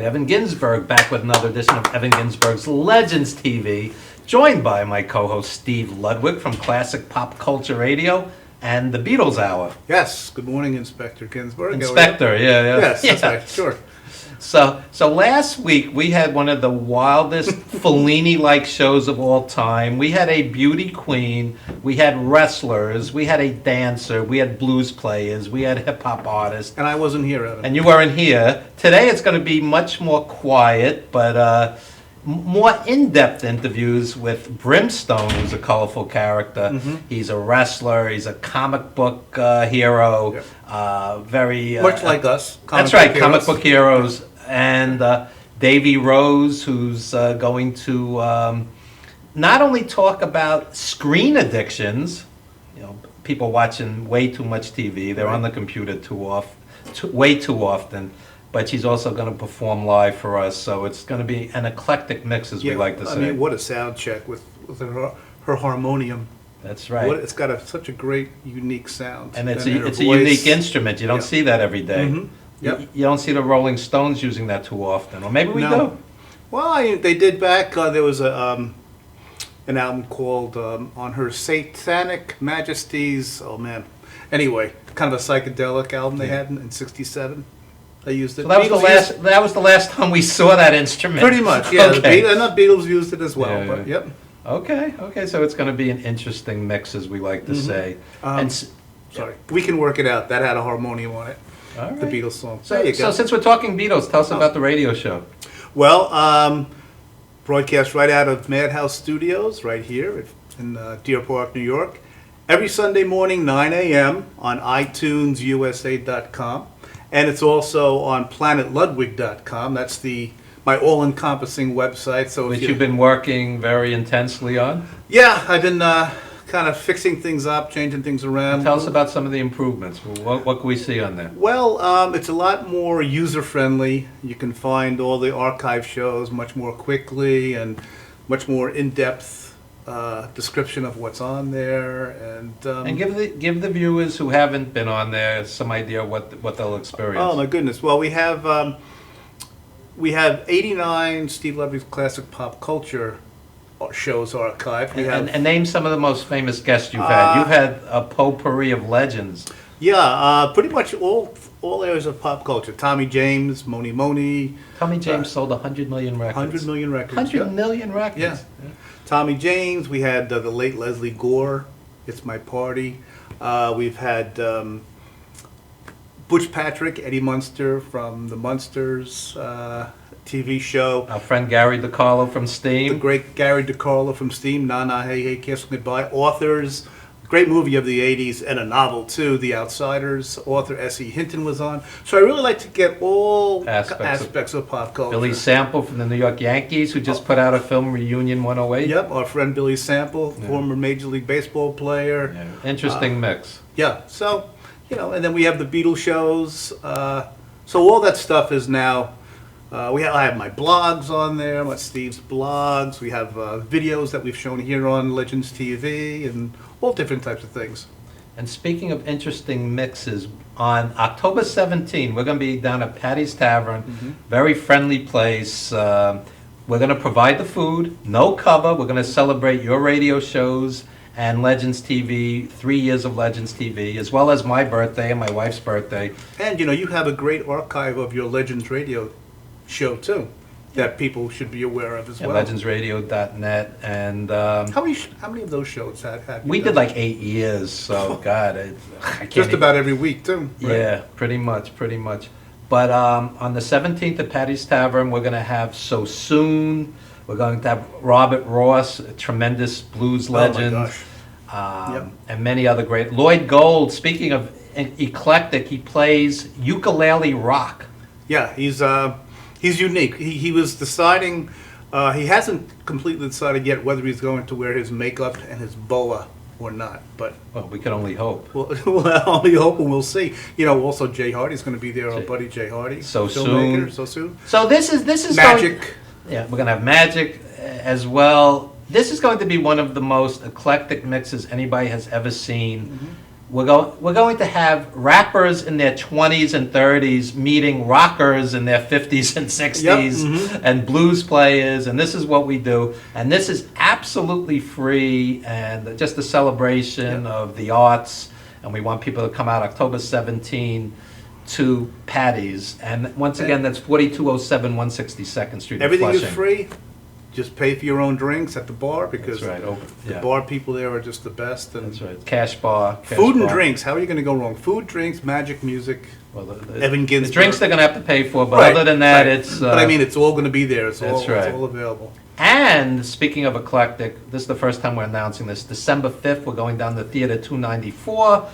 Evan Ginsberg, back with another edition of Evan Ginsberg's Legends TV, joined by my co-host Steve Ludwig from Classic Pop Culture Radio and the Beatles Hour. Yes, good morning, Inspector Ginsberg. Inspector, yeah. Yes, that's right, sure. So last week we had one of the wildest Fellini-like shows of all time. We had a beauty queen, we had wrestlers, we had a dancer, we had blues players, we had hip-hop artists. And I wasn't here, Evan. And you weren't here. Today it's going to be much more quiet, but more in-depth interviews with Brimstone, who's a colorful character. Mm-hmm. He's a wrestler, he's a comic book hero, Yep. very... Much like us. That's right, comic book heroes. And Davy Rose, who's going to not only talk about screen addictions, you know, people watching way too much TV, they're on the computer way too often, but she's also going to perform live for us, so it's going to be an eclectic mix, as we like to say. I mean, what a sound check with her harmonium. That's right. It's got such a great, unique sound. And it's her a voice. unique instrument. You don't see that every day. Mm-hmm. Yep. You don't see the Rolling Stones using that too often, or maybe we do. Well, they did back. There was an album called "On Her Satanic Majesty's." Oh man. Anyway, kind of a psychedelic album they had in '67. They used it. So that was the last time we saw that instrument. Pretty much, yeah. Okay. And the Beatles used it as well. Yeah, but yeah. yep. Okay. So it's going to be an interesting mix, as we like to say. Sorry, we can work it out. That had a harmonium on it. All right. The Beatles song. So since we're talking Beatles, tell us about the radio show. Well, broadcast right out of Madhouse Studios, right here in Deer Park, New York. Every Sunday morning, 9 a.m. on iTunesusa.com. And it's also on planetludwig.com. That's my all-encompassing website. So Which you've been working very intensely on? Yeah, I've been kind of fixing things up, changing things around. Tell us about some of the improvements. What can we see on there? Well, it's a lot more user-friendly. You can find all the archive shows much more quickly and much more in-depth description of what's on there. And give the viewers who haven't been on there some idea what they'll experience. Oh, my goodness. Well, we have 89 Steve Ludwig's Classic Pop Culture shows archived. And name some of the most famous guests you've had. You've had a potpourri of legends. Yeah, pretty much all areas of pop culture. Tommy James, Moni. Tommy James sold 100 million records. 100 million records. 100 million records. Yeah. Tommy James. We had the late Leslie Gore. It's My Party. We've had Butch Patrick, Eddie Munster from the Munsters TV show. Our friend Gary DiCarlo from Steam. The great Gary DiCarlo from Steam. Na Na Hey Hey Kiss Goodbye. Authors. Great movie of the 80s and a novel too, The Outsiders. Author S.E. Hinton was on. So I really like to get all aspects of pop culture. Billy Sample from the New York Yankees, who just put out a film, Reunion 108. Yep, our friend Billy Sample, former Major League Baseball player. Yeah. Interesting mix. Yeah, so, and then we have the Beatles shows. So all that stuff is now... I have my blogs on there, Steve's blogs. We have videos that we've shown here on Legends TV and all different types of things. And speaking of interesting mixes, on October 17, we're going to be down at Patty's Tavern, very friendly place. We're going to provide the food, no cover. We're going to celebrate your radio shows and Legends TV, 3 years of Legends TV, as well as my birthday and my wife's birthday. And, you have a great archive of your Legends Radio show too that people should be aware of as well. Legendsradio.net and how many of those shows have we did like 8 years, so God, I can't just about every week too, right? Yeah, pretty much. But on the 17th at Patty's Tavern, we're going to have So Soon. We're going to have Robert Ross, a tremendous blues legend. Oh my gosh. And many other great. Lloyd Gold, speaking of eclectic, he plays ukulele rock. Yeah, he's unique. He was deciding, he hasn't completely decided yet whether he's going to wear his makeup and his boa or not. But we can only hope. We'll only hope, and we'll see. Also Jay Hardy's going to be there. Our buddy Jay Hardy. So soon. So this is Magic. We're going to have Magic as well. This is going to be one of the most eclectic mixes anybody has ever seen. we're going to have rappers in their 20s and 30s meeting rockers in their 50s and 60s and blues players, and this is what we do. And this is absolutely free and just a celebration of the arts. And we want people to come out October 17 to Patty's. And once again, that's 4207 162nd Street in Everything is Flushing. free. Just pay for your own drinks at the bar because That's right. the bar people there are just the best. And That's right. Cash bar. Food and drinks. How are you going to go wrong? Food, drinks, magic, music. Well, Evan Ginsberg. The drinks they're going to have to pay for, but Right, other than that, right. it's... but I mean, it's all going to be there. It's That's all, right. it's all available. And speaking of eclectic, this is the first time we're announcing this. December 5th, we're going down to Theater 294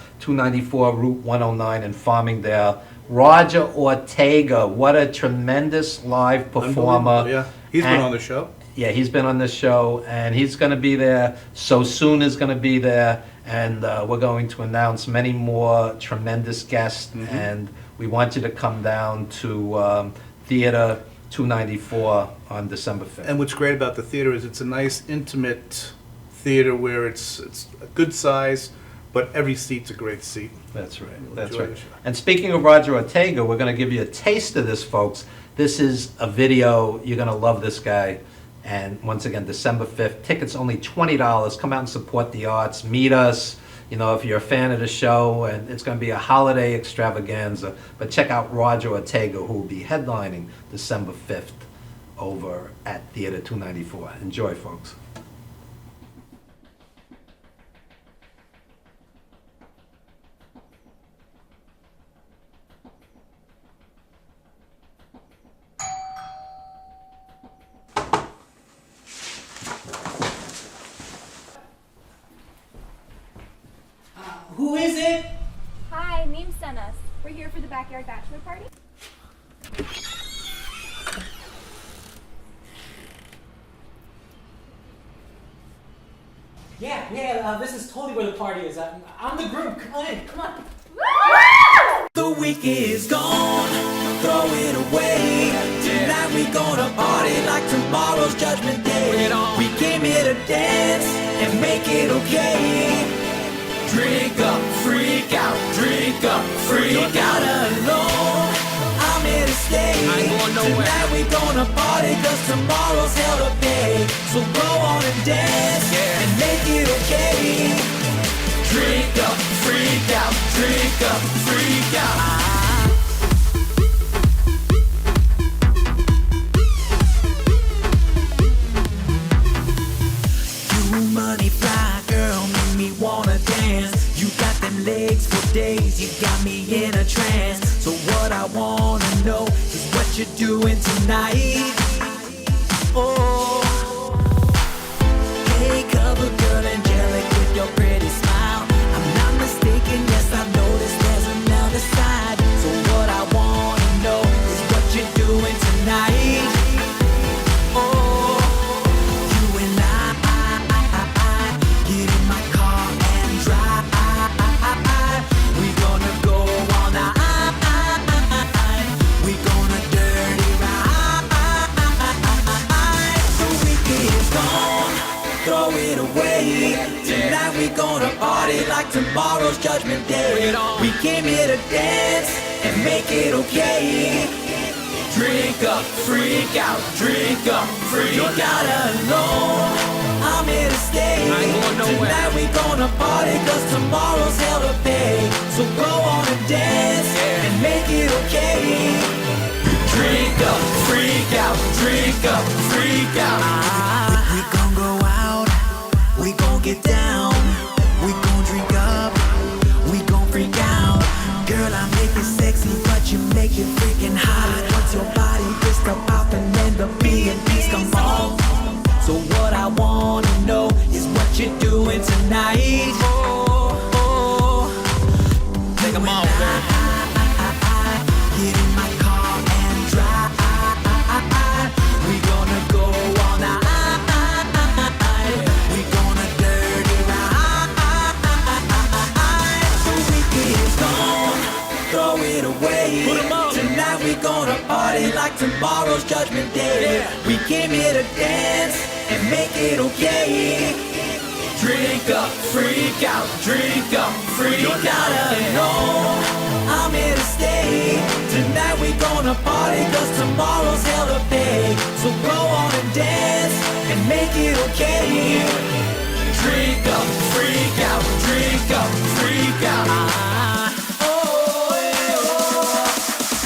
Route 109 in Farmingdale. Roger Ortega, what a tremendous live performer. Unbelievable, yeah. He's been And- on the show. Yeah, he's been on this show, and he's going to be there. So Soon is going to be there, and we're going to announce many more tremendous guests, and we want you to come down to Theater 294 on December 5th. And what's great about the theater is it's a nice, intimate theater where it's a good size, but every seat's a great seat. That's right. You'll That's enjoy right. the show. And speaking of Roger Ortega, we're going to give you a taste of this, folks. This is a video. You're going to love this guy. And once again, December 5th, tickets only $20. Come out and support the arts. Meet us. You know, if you're a fan of the show, and it's going to be a holiday extravaganza. But check out Roger Ortega, who will be headlining December 5th over at Theater 294. Enjoy, folks. Who is it? Hi, Neem sent us. We're here for the backyard bachelor party. Yeah, this is totally where the party is. I'm the groom. Come on in, come on. The week is gone, throw it away. Tonight we gonna party like tomorrow's judgment day. We came here to dance and make it okay. Drink up, freak out, drink up, freak out. You're not alone, I'm here to stay. I ain't going nowhere. Tonight we gonna party cause tomorrow's hell to pay. So go on and dance and make it okay. Drink up, freak out, drink up, freak out. You money fly girl, make me wanna dance. You got them legs for days, you got me in a trance. So what I wanna know is what you're doing tonight. Oh, hey cover girl, angelic with your pretty smile. I'm not mistaken, yes I noticed there's another side. So what I wanna know is what you're doing tonight. Oh, you and I get in my car and drive. We gonna go all night. We gonna dirty ride. The week is gone, throw it away. Tonight we gonna party like tomorrow's judgment day. We came here to dance and make it okay. Drink up, freak out, drink up, freak out. You're not alone, I'm here to stay. I ain't going nowhere. Tonight we gonna party cause tomorrow's hell to pay. So go on and dance and make it okay. Drink up, freak out, drink up, freak out. We gon' go out, we gon' get down. We gon' drink up, we gon' freak out. Girl, I make it sexy, but you make it freaking hot. Once your body gets to poppin', then the B&B's come on. So what I wanna know is what you're doing tonight. Take 'em off, man. Get in my car and drive. We gonna go all night. We gonna dirty ride. The week is gone, throw it away. Tonight we gonna party like tomorrow's judgment day. We came here to dance and make it okay. Drink up, freak out, drink up, freak out. You're not alone, I'm here to stay. Tonight we gonna party, cause tomorrow's hell to pay. So go on and dance, and make it okay. Drink up, freak out, drink up, freak out.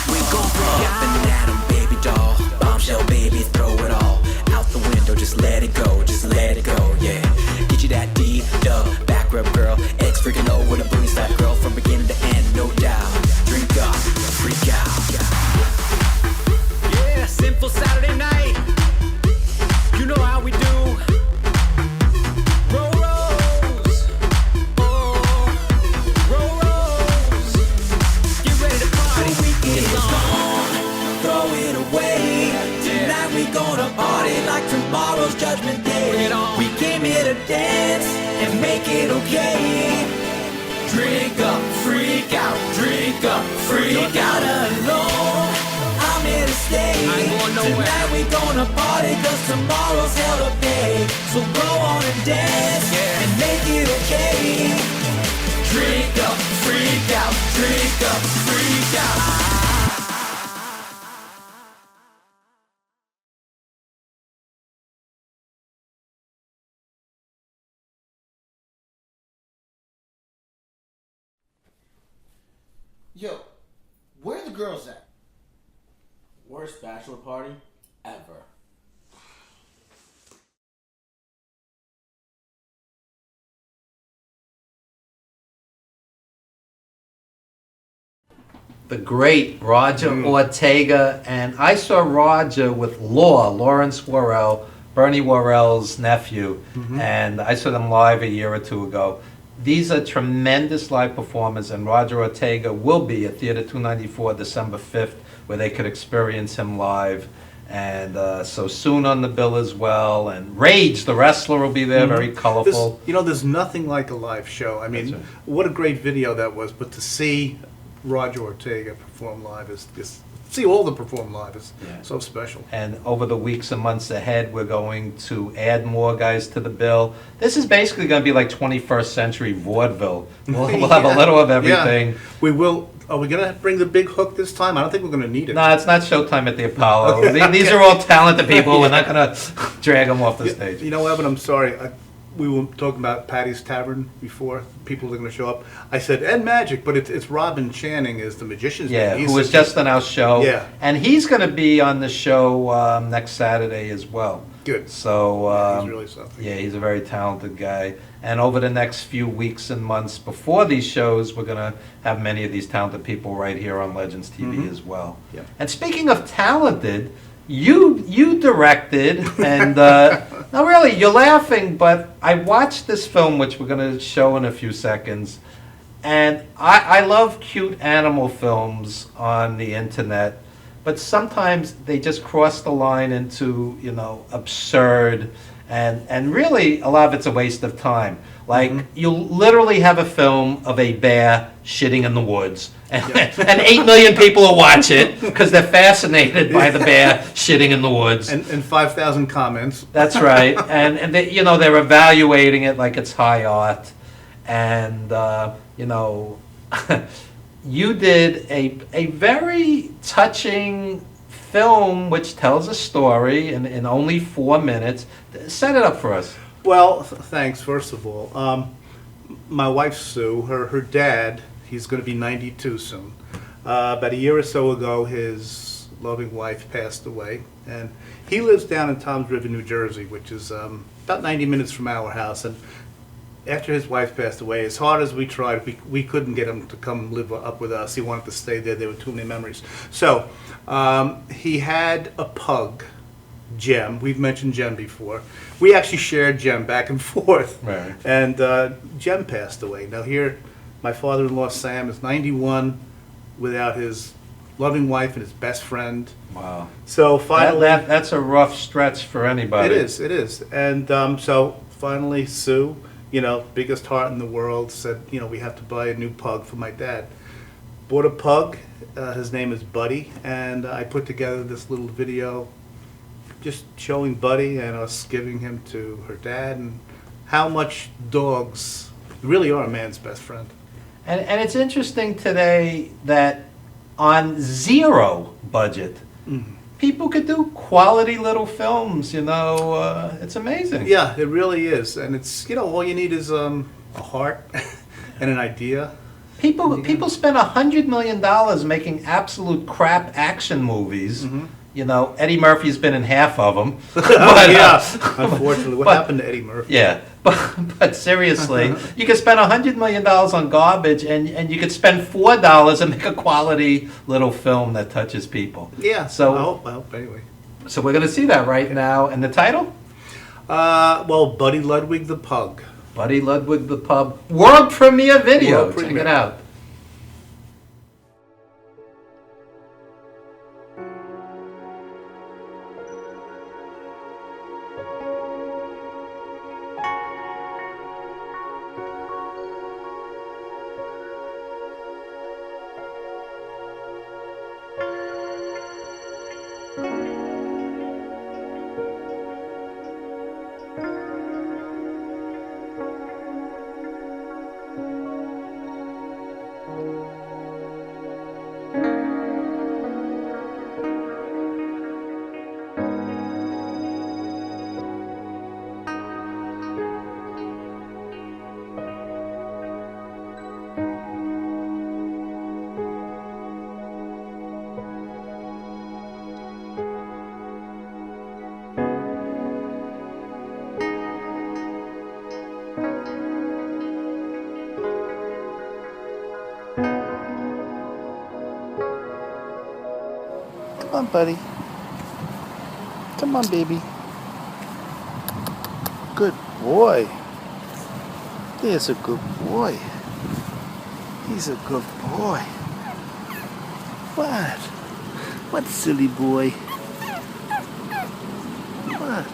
We gon' throw up and down, baby doll. Bombshell baby, throw it all out the window, just let it go, yeah. Get you that D-dub, back rub girl, ex freaking O with a booty slap girl from beginning to end, no doubt. Drink up, freak out. Yeah, simple Saturday night. You know how we do. Roll rolls, oh, roll rolls. Get ready to party. The weekend is gone, throw it away. Tonight we gonna party like tomorrow's Judgment Day. We came here to dance and make it okay. Drink up, freak out, drink up, freak out. Alone, I'm here to stay. Tonight we gonna party, cause tomorrow's hell to pay. So go on and dance, and make it okay. Drink up, freak out, drink up, freak out. Yo, where are the girls at? Worst bachelor party ever. The great Roger Ortega, and I saw Roger with Lawrence Worrell, Bernie Worrell's nephew, and I saw them live a year or two ago. These are tremendous live performers, and Roger Ortega will be at Theater 294 December 5th, where they could experience him live. And so soon on the bill as well. And Rage, the wrestler, will be there, very colorful. There's nothing like a live show. I mean, That's right. what a great video that was. But to see Roger Ortega perform live see all the perform live is so special. And over the weeks and months ahead, we're going to add more guys to the bill. This is basically going to be like 21st century vaudeville. We'll have a little of everything. Yeah. We will. Are we going to bring the big hook this time? I don't think we're going to need it. No, it's not Showtime at the Apollo. Okay. These are all talented people. We're not going to drag them off the stage. You know, Evan, I'm sorry. We were talking about Patty's Tavern before. People are going to show up. I said, and magic, but it's Robin Channing is the magician's Yeah, name. who was just on our show. Yeah. And he's going to be on the show next Saturday as well. Good. So He's really something. yeah, he's a very talented guy. And over the next few weeks and months before these shows, we're going to have many of these talented people right here on Legends TV as well. Yep. And speaking of talented, you directed, and now really, you're laughing, but I watched this film, which we're going to show in a few seconds, and I love cute animal films on the internet, but sometimes they just cross the line into, absurd, and really, a lot of it's a waste of time. Like, you literally have a film of a bear shitting in the woods, and 8 million people will watch it because they're fascinated by the bear shitting in the woods. And 5,000 comments. That's right. And they, they're evaluating it like it's high art. And, you did a very touching film which tells a story in only 4 minutes. Set it up for us. Well, thanks, first of all. My wife, Sue, her dad, he's going to be 92 soon. About a year or so ago, his loving wife passed away. And he lives down in Toms River, New Jersey, which is about 90 minutes from our house. And after his wife passed away, as hard as we tried, we couldn't get him to come live up with us. He wanted to stay there. There were too many memories. So he had a pug, Jem. We've mentioned Jem before. We actually shared Jem back and forth. Right. And Jem passed away. Now here, my father-in-law, Sam, is 91 without his loving wife and his best friend. Wow. So finally... That's a rough stretch for anybody. It is. And so finally, Sue, biggest heart in the world, said, we have to buy a new pug for my dad. Bought a pug. His name is Buddy. And I put together this little video just showing Buddy and us giving him to her dad and how much dogs really are a man's best friend. And it's interesting today that on zero budget, people could do quality little films, it's amazing. Yeah, it really is. And it's, all you need is a heart and an idea. People spend $100 million making absolute crap action movies. Eddie Murphy's been in half of them. Yeah, unfortunately. What happened to Eddie Murphy? Yeah, but seriously, you could spend $100 million on garbage, and you could spend $4 and make a quality little film that touches people. Yeah, So, I hope anyway. so we're going to see that right now. And the title? Well, Buddy Ludwig the Pug. Buddy Ludwig the Pub. World premiere video. World Check premiere. it out. Come on, buddy. Come on, baby. Good boy. There's a good boy. He's a good boy. What? What, silly boy? What?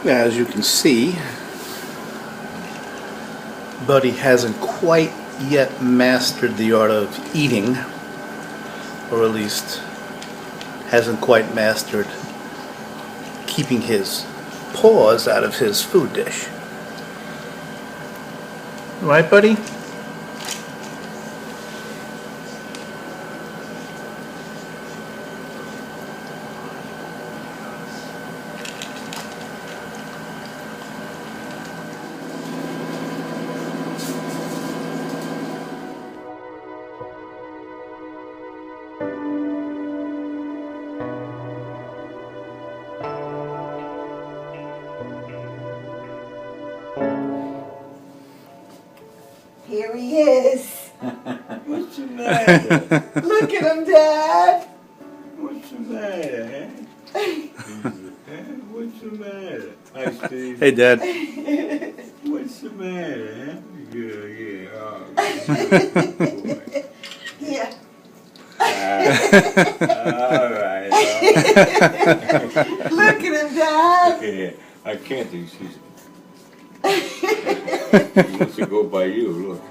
Now, as you can see, Buddy hasn't quite yet mastered the art of eating, or at least hasn't quite mastered keeping his paws out of his food dish. Right, Buddy? Here he is. What's the matter? Look at him, Dad. What's the matter, huh? What's the matter? Hi, Steve. Hey, Dad. What's the matter, huh? Yeah. Oh, good boy. Yeah. All right. Look at him, Dad. Yeah, I can't think she's. He wants to go by you, look.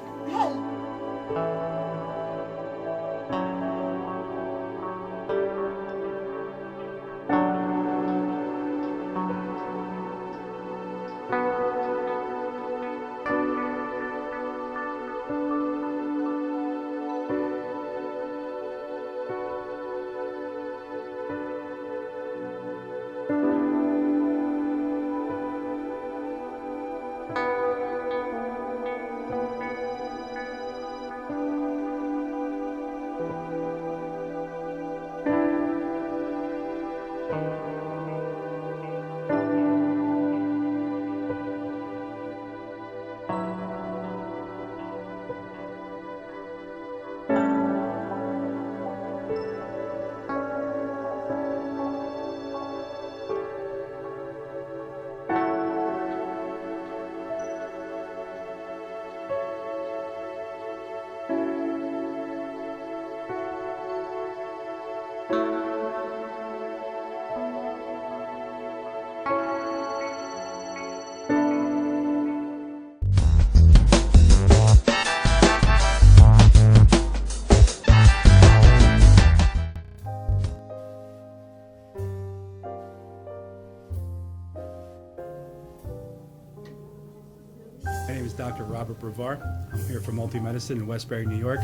Dr. Robert Brevard. I'm here for Multi-Medicine in Westbury, New York.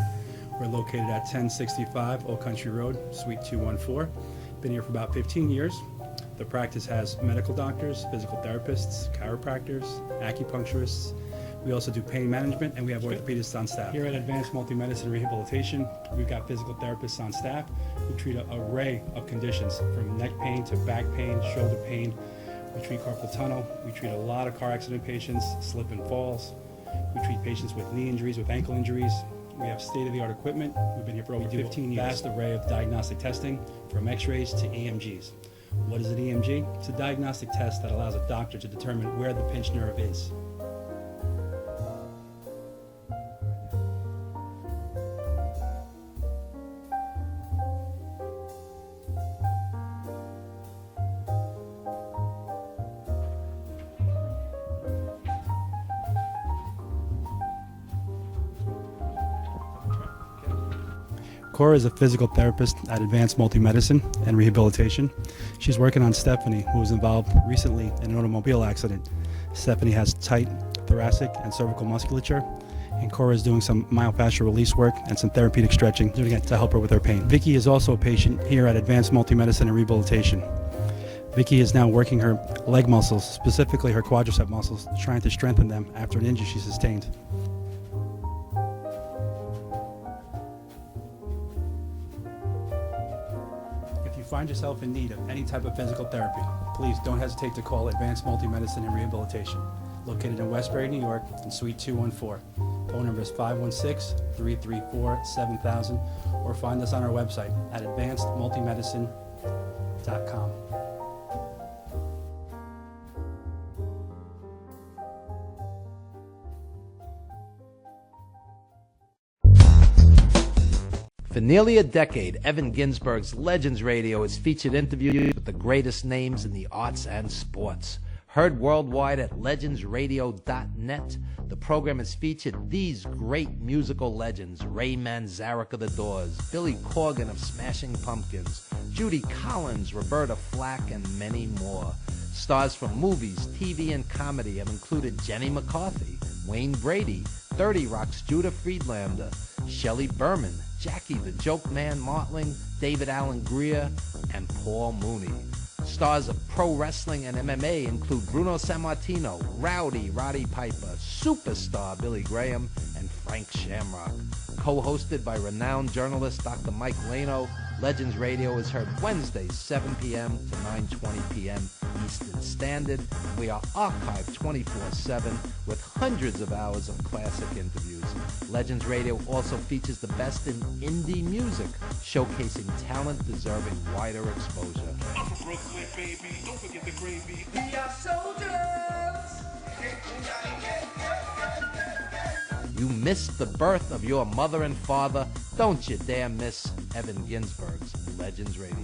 We're located at 1065 Old Country Road, Suite 214. Been here for about 15 years. The practice has medical doctors, physical therapists, chiropractors, acupuncturists. We also do pain management, and we have orthopedists on staff. Here at Advanced Multi-Medicine Rehabilitation, we've got physical therapists on staff who treat an array of conditions, from neck pain to back pain, shoulder pain. We treat carpal tunnel. We treat a lot of car accident patients, slip and falls. We treat patients with knee injuries, with ankle injuries. We have state-of-the-art equipment. We've been here for over 15 years. Vast array of diagnostic testing, from x-rays to EMGs. What is an EMG? It's a diagnostic test that allows a doctor to determine where the pinched nerve is. Cora is a physical therapist at Advanced Multi-Medicine and Rehabilitation. She's working on Stephanie, who was involved recently in an automobile accident. Stephanie has tight thoracic and cervical musculature, and Cora is doing some myofascial release work and some therapeutic stretching doing it to help her with her pain. Vicky is also a patient here at Advanced Multi-Medicine and Rehabilitation. Vicky is now working her leg muscles, specifically her quadricep muscles, trying to strengthen them after an injury she sustained. If you find yourself in need of any type of physical therapy, please don't hesitate to call Advanced Multi-Medicine and Rehabilitation, located in Westbury, New York, in Suite 214. Phone number is 516-334-7000, or find us on our website at advancedmultimedicine.com. For nearly a decade, Evan Ginsberg's Legends Radio has featured interviews with the greatest names in the arts and sports. Heard worldwide at legendsradio.net, the program has featured these great musical legends: Ray Manzarek of The Doors, Billy Corgan of Smashing Pumpkins, Judy Collins, Roberta Flack, and many more. Stars from movies, TV, and comedy have included Jenny McCarthy, Wayne Brady, 30 Rock's Judah Friedlander, Shelley Berman, Jackie the Joke Man Martling, David Allen Greer, and Paul Mooney. Stars of pro wrestling and MMA include Bruno Sammartino, Rowdy Roddy Piper, Superstar Billy Graham, and Frank Shamrock. Co-hosted by renowned journalist Dr. Mike Lano, Legends Radio is heard Wednesdays 7 p.m. to 9:20 p.m. Eastern Standard. We are archived 24/7 with hundreds of hours of classic interviews. Legends Radio also features the best in indie music, showcasing talent deserving wider exposure. I'm from Brooklyn, baby. Don't forget the gravy. We are soldiers. You missed the birth of your mother and father. Don't you dare miss Evan Ginsberg's Legends Radio.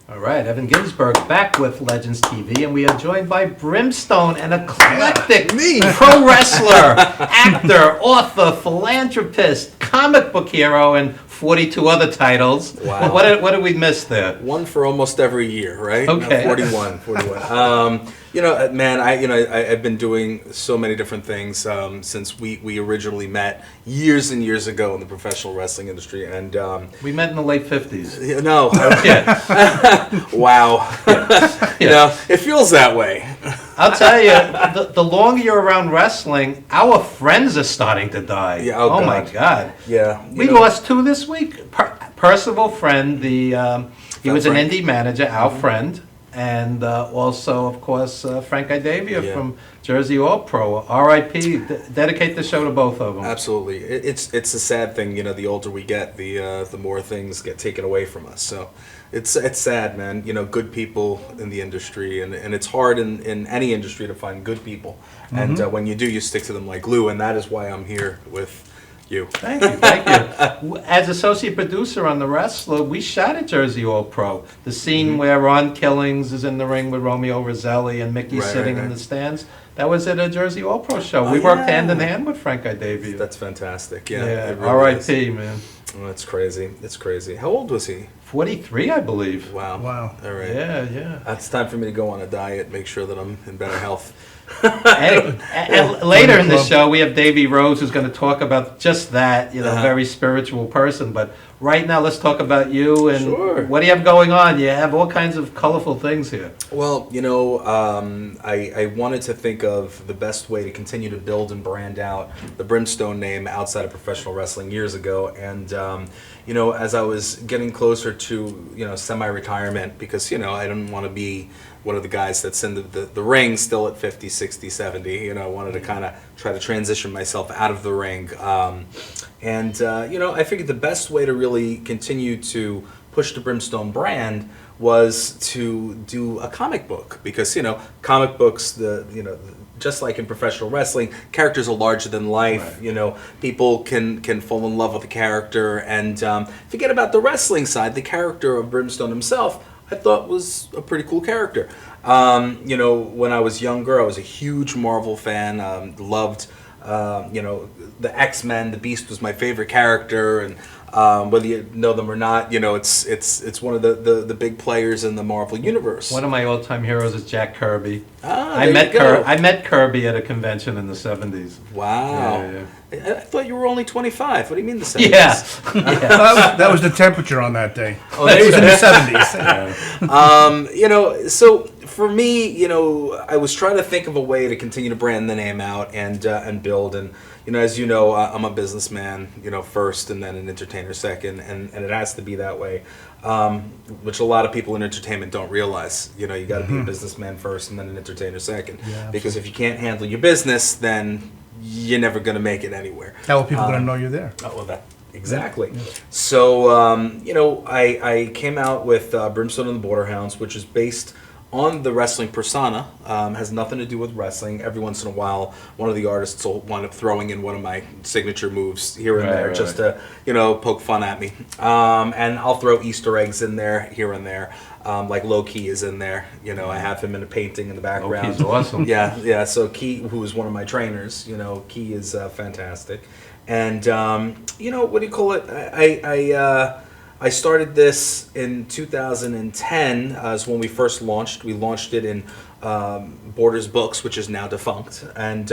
All right, Evan Ginsberg back with Legends TV, and we are joined by Brimstone, an eclectic pro wrestler, actor, author, philanthropist, comic book hero, and 42 other titles. Wow. What did we miss there? One for almost every year, right? Okay. 41. Man, I've been doing so many different things since we originally met years and years ago in the professional wrestling industry, and We met in the late 50s. no, wow, it feels that way. I'll tell you, the longer you're around wrestling, our friends are starting to die. Yeah, oh my God. Yeah, We lost two this week. Percival Friend, he was an indie manager, our friend, and also, of course, Frank Idavia from Jersey All Pro. R.I.P. Dedicate the show to both of them. Absolutely, it's a sad thing. The older we get, the more things get taken away from us. So it's sad, man. Good people in the industry, and it's hard in any industry to find good people. And when you do, you stick to them like glue, and that is why I'm here with you. Thank you. As associate producer on The Wrestler, we shot at Jersey All Pro. The scene where Ron Killings is in the ring with Romeo Roselli and Mickey sitting in the stands, that was at a Jersey All Pro show. We worked hand in hand with Frank Idavia. That's fantastic. Yeah. R.I.P. man. Oh, that's crazy. That's crazy. How old was he? 43, I believe. Wow. Wow. All right. Yeah. It's time for me to go on a diet, make sure that I'm in better health. And later in the show, we have Davy Rose, who's going to talk about just that, very spiritual person. But right now, let's talk about you and Sure. what do you have going on? You have all kinds of colorful things here. Well, I wanted to think of the best way to continue to build and brand out the Brimstone name outside of professional wrestling years ago. And, as I was getting closer to, semi-retirement, because, I didn't want to be one of the guys that's in the ring still at 50, 60, 70. I wanted to kind of try to transition myself out of the ring. I figured the best way to really continue to push the Brimstone brand was to do a comic book, because comic books, just like in professional wrestling, characters are larger than life. Right. People can fall in love with the character, and forget about the wrestling side. The character of Brimstone himself, I thought, was a pretty cool character. When I was younger, I was a huge Marvel fan. Loved the X-Men. The Beast was my favorite character, and whether you know them or not, it's one of the big players in the Marvel universe. One of my all-time heroes is Jack Kirby. I met Kirby at a convention in the 70s. Wow. Yeah. I thought you were only 25. What do you mean the 70s? Yeah. That was the temperature on that day. Oh, It was in the 70s. So for me, I was trying to think of a way to continue to brand the name out and build. And as you know, I'm a businessman, first, and then an entertainer second, and it has to be that way. Which a lot of people in entertainment don't realize. You got to be a businessman first and then an entertainer second. Yeah, because if you can't handle your business, then you're never going to make it anywhere. How are people going to know you're there? Oh, well, exactly. So, I came out with Brimstone and the Borderhounds, which is based on the wrestling persona. Has nothing to do with wrestling. Every once in a while, one of the artists will wind up throwing in one of my signature moves here and there, just to poke fun at me. And I'll throw Easter eggs in there here and there. Like Low Key is in there. I have him in a painting in the background. Low Key's awesome. Yeah. So Key, who is one of my trainers, Key is fantastic. And what do you call it? I started this in 2010 as when we first launched. We launched it in Borders Books, which is now defunct. And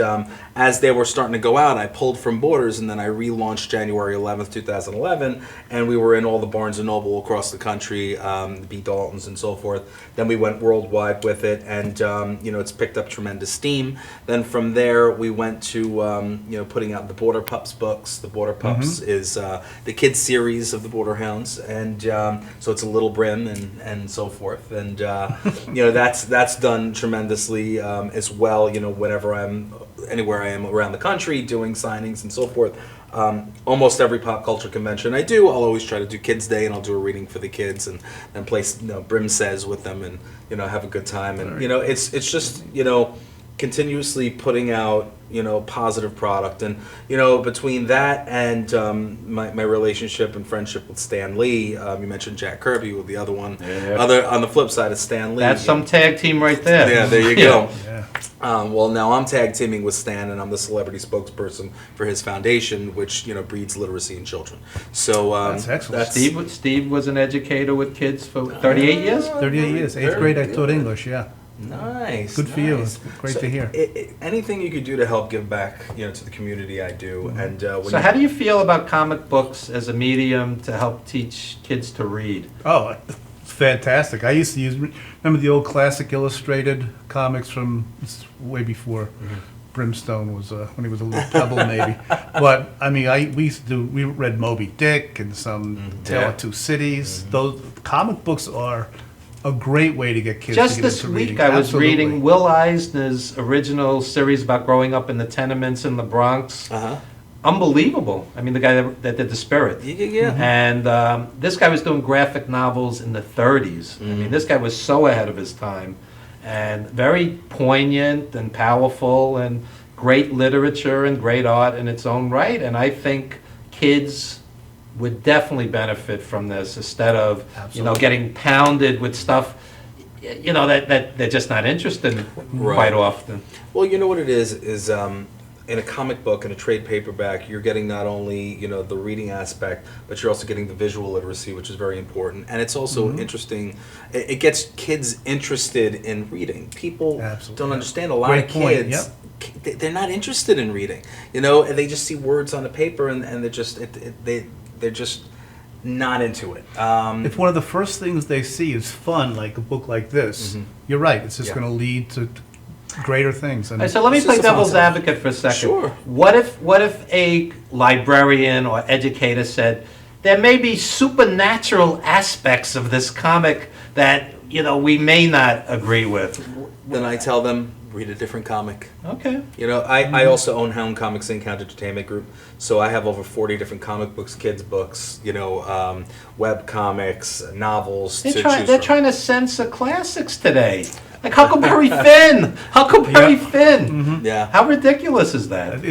as they were starting to go out, I pulled from Borders, and then I relaunched January 11th, 2011, and we were in all the Barnes & Noble across the country, the B. Daltons and so forth. Then we went worldwide with it, and it's picked up tremendous steam. Then from there, we went to putting out the Border Pups books. The Border Pups is the kids series of the Borderhounds, and so it's a Little Brim and so forth. And that's done tremendously as well. Whenever I'm anywhere I am around the country doing signings and so forth. Almost every pop culture convention I do, I'll always try to do Kids Day, and I'll do a reading for the kids and play Brim Says with them, and have a good time. And it's just continuously putting out positive product. And between that and my relationship and friendship with Stan Lee, you mentioned Jack Kirby with the other one. On the flip side of Stan Lee, That's some tag team right there. Yeah, there you go. Yeah. Well, now I'm tag teaming with Stan, and I'm the celebrity spokesperson for his foundation, which breeds literacy in children. So That's excellent. Steve was an educator with kids for 38 years? 38 years. 8th grade, I taught English, yeah. Nice. Good for you. It's great to hear. Anything you could do to help give back, to the community, I do. And So how do you feel about comic books as a medium to help teach kids to read? Oh, it's fantastic. I used to remember the old classic illustrated comics from way before Brimstone was, when he was a little pebble maybe. But, I mean, we read Moby Dick and some Tale of Two Cities. Those comic books are a great way to get kids Just to get this into week reading. I was Absolutely. reading Will Eisner's original series about growing up in the tenements in the Bronx. Unbelievable. I mean, the guy that did The Spirit. Yeah. And this guy was doing graphic novels in the 30s. I mean, this guy was so ahead of his time. And very poignant and powerful, and great literature and great art in its own right. And I think kids would definitely benefit from this, instead of getting pounded with stuff that they're just not interested in quite often. Well, you know what it is in a comic book and a trade paperback, you're getting not only the reading aspect, but you're also getting the visual literacy, which is very important. And it's also interesting. It gets kids interested in reading. People don't understand. A lot of kids, they're not interested in reading. They just see words on the paper and they're just not into it. If one of the first things they see is fun, like a book like this, you're right. It's just going to lead to greater things. And so let me play devil's advocate for a second. Sure. What if a librarian or educator said there may be supernatural aspects of this comic that we may not agree with? Then I tell them, read a different comic. Okay. I also own Hound Comics Inc. Hound Entertainment Group, so I have over 40 different comic books, kids books, web comics, novels. They're trying to censor classics today. Like Huckleberry Finn! Huckleberry Finn! Yeah. How ridiculous is that?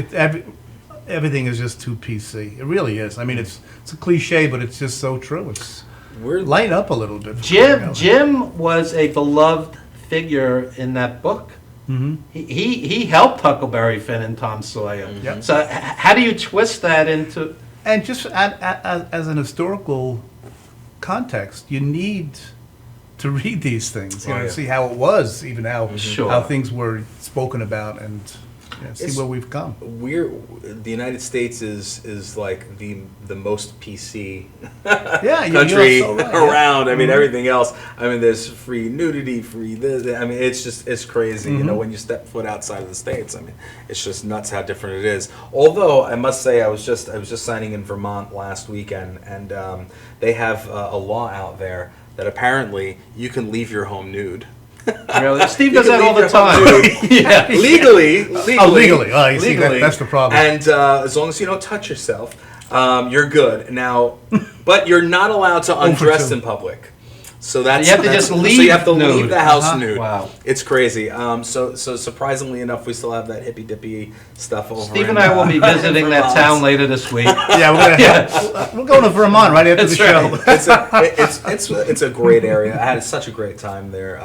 Everything is just too PC. It really is. I mean, it's a cliche, but it's just so true. Lighten up a little bit. Jim was a beloved figure in that book. He helped Huckleberry Finn and Tom Sawyer. So how do you twist that into... And just as an historical context, you need to read these things, see how it was, even how things were spoken about, and see where we've come. The United States is like the most PC country around. I mean, everything else. I mean, there's free nudity, free this. I mean, it's crazy. When you step foot outside of the States, I mean, it's just nuts how different it is. Although I must say, I was just signing in Vermont last weekend, and they have a law out there that apparently you can leave your home nude. Really? Steve does that all the time. Legally. Legally. Oh, you see, that's the problem. And as long as you don't touch yourself, you're good. Now, but you're not allowed to undress in public. So that's you have to just leave. So you have to nude. leave the house nude. Wow, it's crazy. So surprisingly enough, we still have that hippie dippy stuff over. Steve and I will be visiting that town later this week. We're going to Vermont right after the show. It's a great area. I had such a great time there.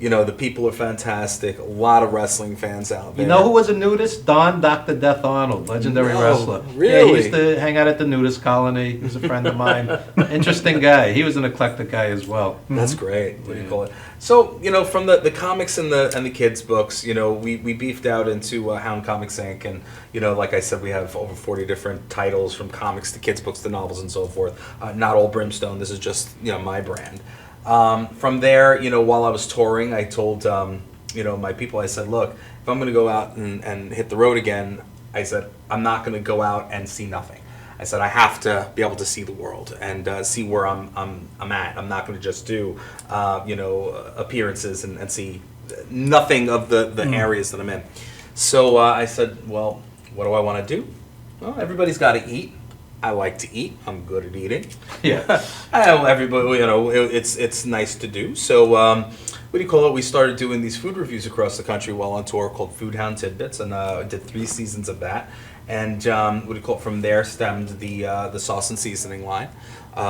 The people are fantastic. A lot of wrestling fans out there. You know who was a nudist? Dr. Death Arnold, legendary wrestler. Really? Yeah, he used to hang out at the nudist colony. He was a friend of mine. Interesting guy. He was an eclectic guy as well. That's great. What do you call it? So, from the comics and the kids' books, we beefed out into Hound Comics Inc. And, like I said, we have over 40 different titles from comics to kids' books to novels and so forth. Not all Brimstone. This is just, my brand. From there, while I was touring, I told, my people, I said, look, if I'm going to go out and hit the road again, I said, I'm not going to go out and see nothing. I said, I have to be able to see the world and see where I'm at. I'm not going to just do, appearances and see nothing of the areas that I'm in. So I said, well, what do I want to do? Well, everybody's got to eat. I like to eat. I'm good at eating. Yeah. Everybody, it's nice to do. So, what do you call it? We started doing these food reviews across the country while on tour called Food Hound Tidbits, and I did 3 seasons of that. And what do you call it? From there stemmed the sauce and seasoning line.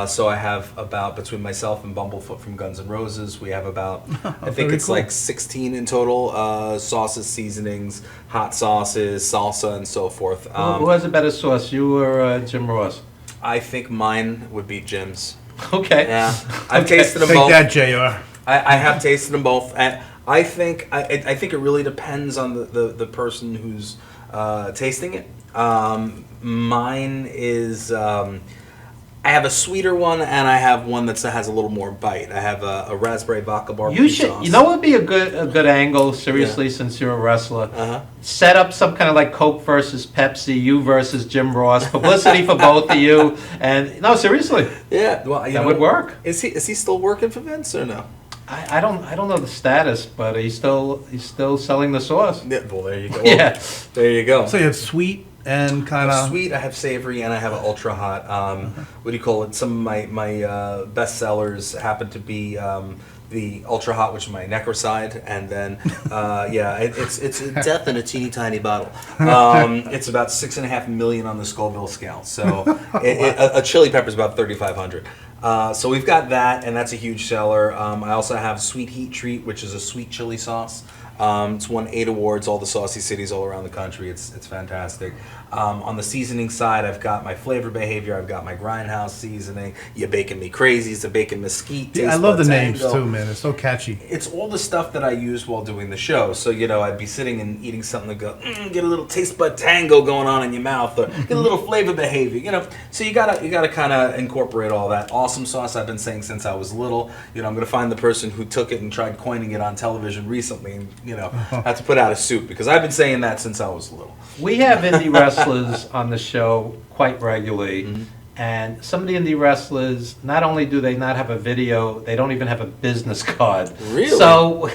So I have about, between myself and Bumblefoot from Guns N' Roses, we have about, I think it's like 16 in total, sauces, seasonings, hot sauces, salsa, and so forth. Who has a better sauce, you or Jim Ross? I think mine would be Jim's. Okay. Yeah. I've tasted them both. Take that, JR. I have tasted them both. And I think it really depends on the person who's tasting it. Mine is... I have a sweeter one, and I have one that has a little more bite. I have a raspberry vodka barbecue sauce. You know what would be a good angle, seriously, since you're a wrestler? Set up some kind of like Coke versus Pepsi, you versus Jim Ross, publicity for both of you, and no, seriously. Yeah, well, that would work. Is he still working for Vince or no? I don't know the status, but he's still selling the sauce. Yeah, well, there you go. Yeah, there you go. So you have sweet and kind of sweet. I have savory, and I have an ultra hot. What do you call it? Some of my best sellers happen to be the ultra hot, which is my necroside, and then it's death in a teeny tiny bottle. It's about 6.5 million on the Scoville scale. So a chili pepper is about 3,500. So we've got that, and that's a huge seller. I also have Sweet Heat Treat, which is a sweet chili sauce. It's won 8 awards, all the saucy cities all around the country. It's fantastic. On the seasoning side, I've got my flavor behavior. I've got my grindhouse seasoning. You're baking me crazy. It's a bacon mesquite. Yeah, I taste love the buds names angle. too, man. It's so catchy. It's all the stuff that I use while doing the show. So, I'd be sitting and eating something and go, get a little taste bud tango going on in your mouth, or get a little flavor behavior, So you gotta kind of incorporate all that. Awesome sauce, I've been saying since I was little. I'm gonna find the person who took it and tried coining it on television recently, and have to put out a suit, because I've been saying that since I was little. We have indie wrestlers on the show quite regularly, and some of the indie wrestlers, not only do they not have a video, they don't even have a business card. Really? So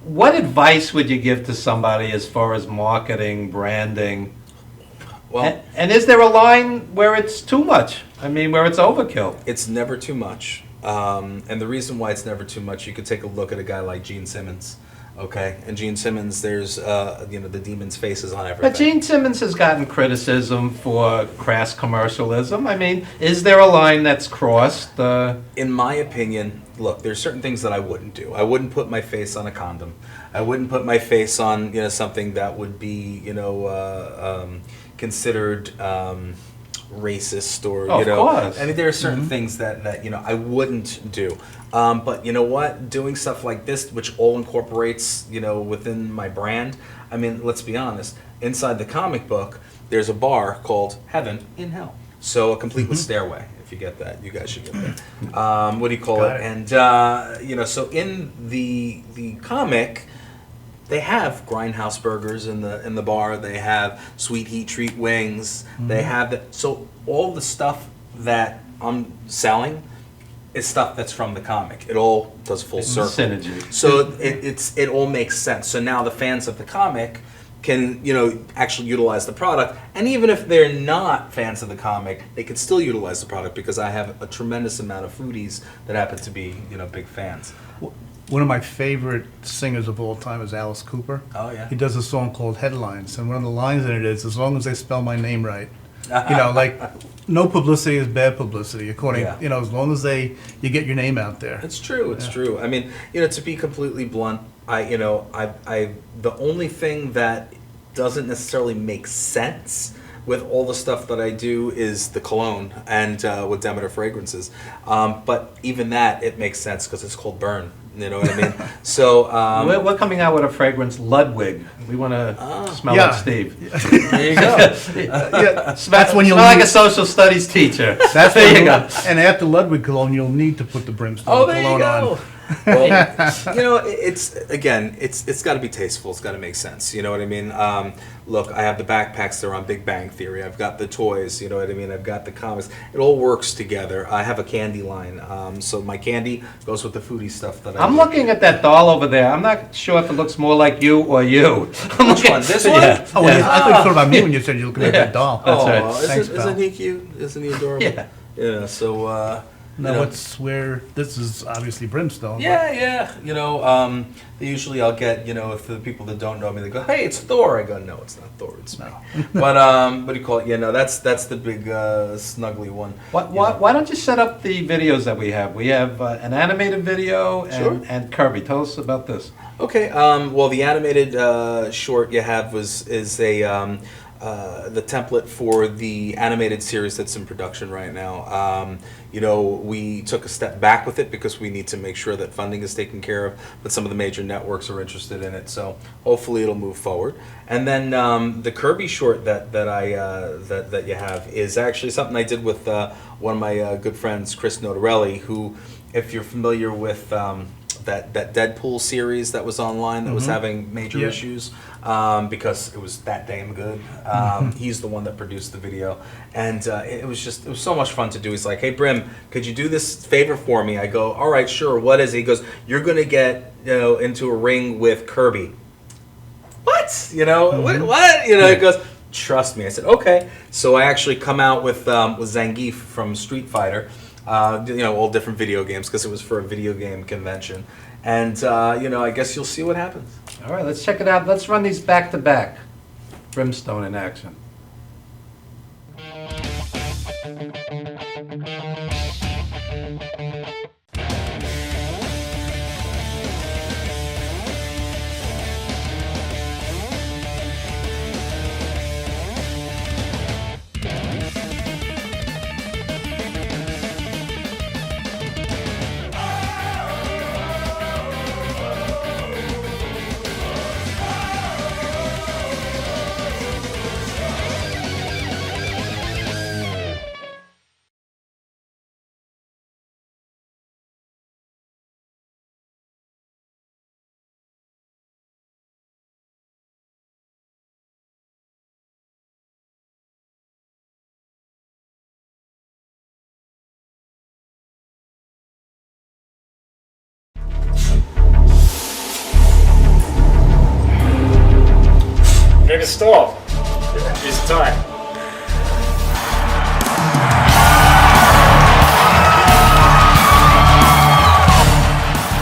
what advice would you give to somebody as far as marketing, branding? Well, and is there a line where it's too much? I mean, where it's overkill? it's never too much. And the reason why it's never too much, you could take a look at a guy like Gene Simmons. Okay, and Gene Simmons, there's the demon's faces on everything. But Gene Simmons has gotten criticism for crass commercialism. I mean, is there a line that's crossed? In my opinion, look, there's certain things that I wouldn't do. I wouldn't put my face on a condom. I wouldn't put my face on something that would be considered racist, or Of course. I mean, there are certain things that I wouldn't do. But you know what? Doing stuff like this, which all incorporates within my brand. I mean, let's be honest. Inside the comic book, there's a bar called Heaven in Hell. So a complete with stairway. If you get that, you guys should get that. What do you call Got it? it. And so in the comic, they have grindhouse burgers in the bar. They have sweet heat treat wings. They have so all the stuff that I'm selling is stuff that's from the comic. It all does full circle. Synergy. So it all makes sense. So now the fans of the comic can actually utilize the product, and even if they're not fans of the comic, they can still utilize the product, because I have a tremendous amount of foodies that happen to be big fans. One of my favorite singers of all time is Alice Cooper. Oh, yeah. He does a song called Headlines, and one of the lines in it is, as long as they spell my name right. Like, no publicity is bad publicity, according, Yeah. as long as you get your name out there. It's true. It's true. I mean, to be completely blunt, the only thing that doesn't necessarily make sense with all the stuff that I do is the cologne and with Demeter fragrances. But even that, it makes sense because it's called Burn. You know what I mean? So We're coming out with a fragrance, Ludwig. We want to smell Yeah. like Steve. there you go. That's when you'll smell like need- a social studies teacher. That's there when you go. And after Ludwig cologne, you'll need to put the Brimstone Oh, there you cologne go. on. Well, it's got to be tasteful. It's got to make sense. You know what I mean? Look, I have the backpacks that are on Big Bang Theory. I've got the toys. You know what I mean? I've got the comics. It all works together. I have a candy line, so my candy goes with the foodie stuff that I'm do. looking at that doll over there. I'm not sure if it looks more like you or you. Which one? This one? Yeah. Oh, I thought you thought about me when you said you're looking at that doll. That's Oh, right. Thanks, pal. isn't he cute? Isn't he adorable? Yeah. Yeah. So. Now, what's where this is obviously Brimstone. but- Yeah. Usually I'll get, if the people that don't know me, they go, "Hey, it's Thor." I go, "No, it's not Thor. It's me." But what do you call it? Yeah, no, that's the big snuggly one. Why don't you set up the videos that we have? We have an animated video and Kirby. Tell us about this. Okay. Well, the animated short you have is the template for the animated series that's in production right now. We took a step back with it because we need to make sure that funding is taken care of, but some of the major networks are interested in it, so hopefully it'll move forward. And then the Kirby short that you have is actually something I did with one of my good friends, Chris Notarelli, who, if you're familiar with that Deadpool series that was online that was having major issues because it was that damn good. He's the one that produced the video, and it was so much fun to do. He's like, "Hey Brim, could you do this favor for me?" I go, "All right, sure. What is it?" He goes, "You're gonna get into a ring with Kirby." What? What? He goes, "Trust me." I said, "Okay." So I actually come out with Zangief from Street Fighter. All different video games because it was for a video game convention. And, I guess you'll see what happens. All right, let's check it out. Let's run these back to back. Brimstone in action. Maybe stop. It's time.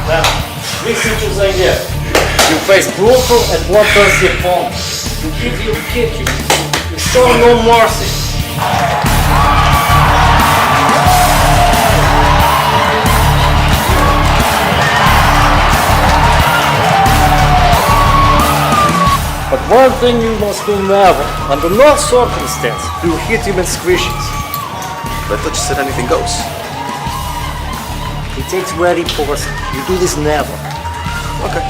Now, listen to the idea. You face brutal and bloodthirsty opponent. You give your kick you. You show no mercy. But one thing you must do never, under no circumstance, do hit him in squishes. But I thought you said anything goes. It takes ready person. You do this never. Okay.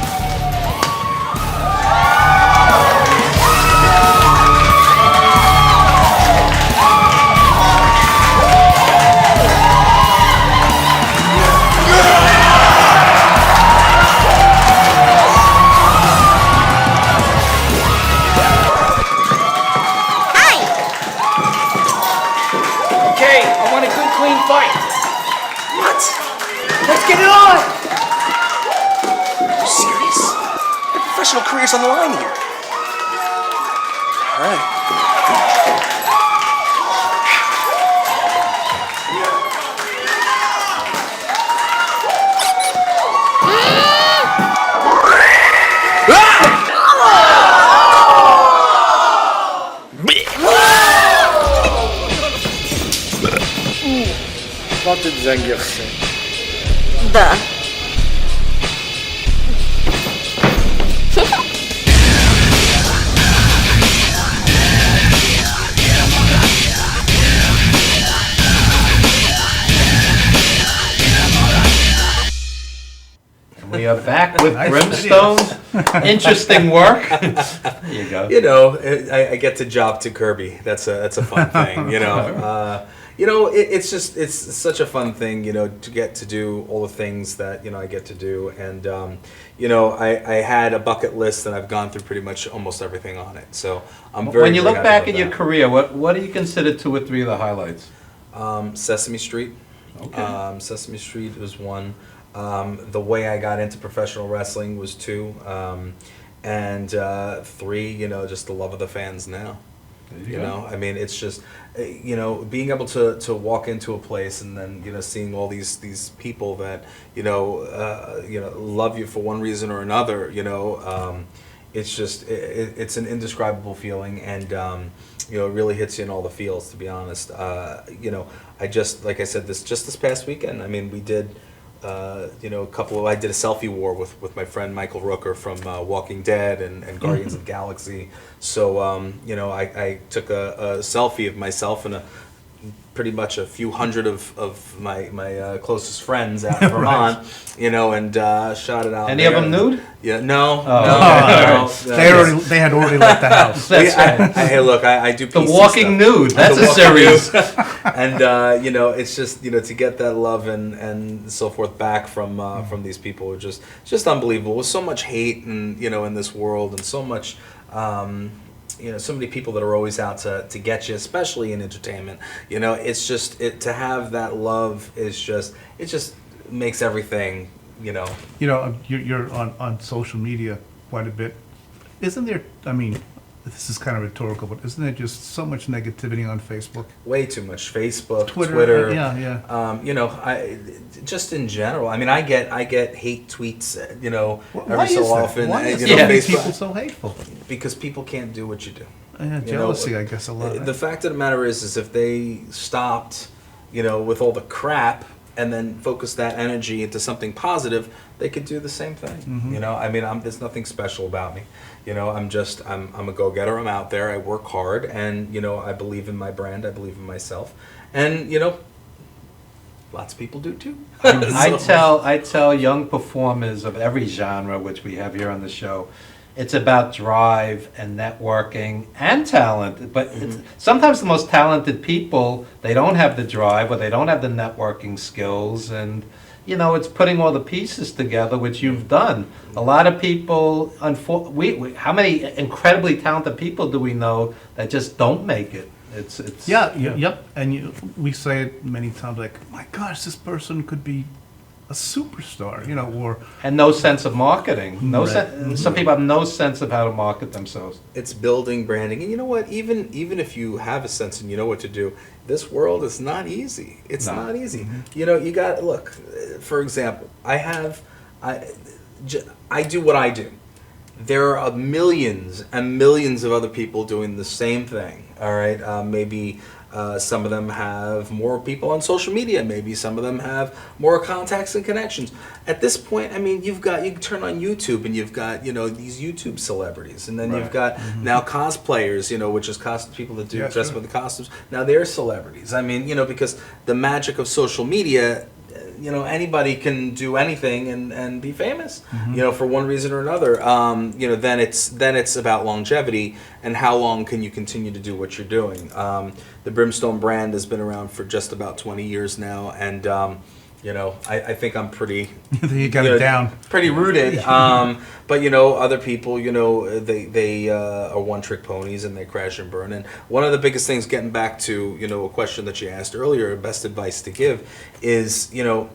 Okay, I want a good clean fight. What? Let's get it on! Are you serious? Your professional career's on the line here. All right. What did Zangief say? Да. We are back with Brimstone. Interesting work. There you go. You know, I get to job to Kirby. That's a fun thing. It's such a fun thing. To get to do all the things that I get to do, and I had a bucket list and I've gone through pretty much almost everything on it. So I'm very. When you very look happy back about at your that. career, what do you consider 2 or 3 of the highlights? Sesame Street. Okay. Sesame Street was 1. The way I got into professional wrestling was 2. And 3, just the love of the fans now. I mean, it's just, being able to walk into a place and then, seeing all these people that, love you for one reason or another, it's just, it's an indescribable feeling, and, it really hits you in all the feels, to be honest. I just, like I said, this past weekend, I mean, we did, I did a selfie war with my friend Michael Rooker from Walking Dead and Guardians of the Galaxy. So, I took a selfie of myself and pretty much a few hundred of my closest friends out in Vermont, and shot it out. Any of them nude? Yeah, no. Oh, No. They had already left the house. That's right. Hey, look, I do The PC Walking stuff. Nude. That's The a Walking series. Nude. And it's just to get that love and so forth back from these people are just unbelievable. With so much hate and in this world, and so much so many people that are always out to get you, especially in entertainment. It's just to have that love it just makes everything. You're on social media quite a bit. Isn't there? I mean, this is kind of rhetorical, but isn't there just so much negativity on Facebook? Way too much. Facebook, Twitter, Twitter. yeah. I just in general. I mean, I get hate tweets. Why every so is that? often. Why is Facebook, people so hateful? Because people can't do what you do. Jealousy, I guess, a lot. The fact of the matter is if they stopped, with all the crap, and then focus that energy into something positive, they could do the same thing. Mhm. I mean, there's nothing special about me. I'm a go-getter. I'm out there. I work hard, and I believe in my brand. I believe in myself, and lots of people do too. I tell young performers of every genre, which we have here on the show, it's about drive and networking and talent. But sometimes the most talented people, they don't have the drive or they don't have the networking skills. And, it's putting all the pieces together, which you've done. A lot of people, how many incredibly talented people do we know that just don't make it? Yep. And we say it many times, like, my gosh, this person could be a superstar, you know, or And no sense of marketing. No Right. Some people have no sense of how to market themselves. It's building branding, and you know what? Even if you have a sense and you know what to do, this world is not easy. It's No. not easy. You know, you got look. For example, I do what I do. There are millions and millions of other people doing the same thing. All right, maybe some of them have more people on social media. Maybe some of them have more contacts and connections. At this point, I mean, you can turn on YouTube and you've got, you know, these YouTube celebrities, and then you've got now cosplayers, you know, which is people that do dress with the costumes. Now they're celebrities. I mean, you know, because the magic of social media. You know, anybody can do anything and be famous. You know, for one reason or another. You know, then it's about longevity and how long can you continue to do what you're doing. The Brimstone brand has been around for just about 20 years now, and you know, I think I'm pretty. You got it down. Pretty rooted. But you know, other people, you know, they are one-trick ponies and they crash and burn. And one of the biggest things, getting back to, you know, a question that you asked earlier, best advice to give is, you know,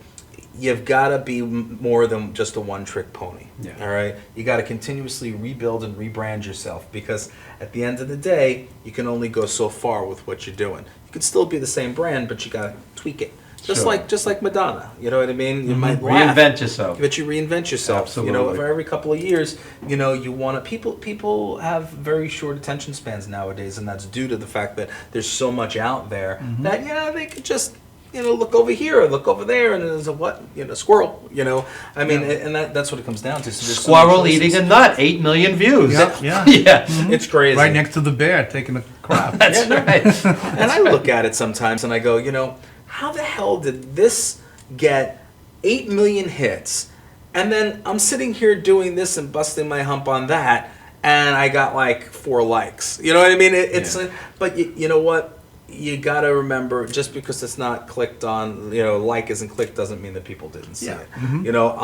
you've got to be more than just a one-trick pony. Yeah. All right, you got to continuously rebuild and rebrand yourself, because at the end of the day, you can only go so far with what you're doing. You can still be the same brand, but you got to tweak it. Just like Madonna, you know what I mean? You might laugh, Reinvent yourself. but you reinvent yourself. Absolutely. You know, for every couple of years, you know, you want to. People have very short attention spans nowadays, and that's due to the fact that there's so much out there that they could just, you know, look over here or look over there, and there's a squirrel. You know, I mean, and that's what it comes down to. So there's so many Squirrel choices. eating a nut, 8 million views. Yeah. Yeah. It's crazy. right next to the bear taking a crap. That's right. And I look at it sometimes and I go, you know, how the hell did this get 8 million hits? And then I'm sitting here doing this and busting my hump on that, and I got like 4 likes. You know what I mean? But you know what? You got to remember, just because it's not clicked on, you know, like isn't clicked doesn't mean that people didn't see it. You know,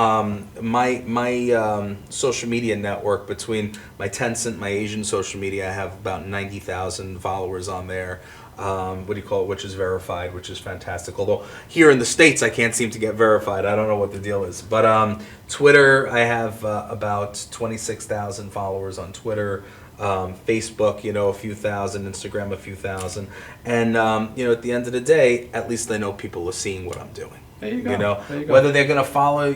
my social media network, between my Tencent, my Asian social media, I have about 90,000 followers on there. Which is verified, which is fantastic. Although here in the States, I can't seem to get verified. I don't know what the deal is. But Twitter, I have about 26,000 followers on Twitter. Facebook, you know, a few thousand. Instagram, a few thousand. And, you know, at the end of the day, at least I know people are seing what I'm doing. There you go. You know, There you go. whether they're going to follow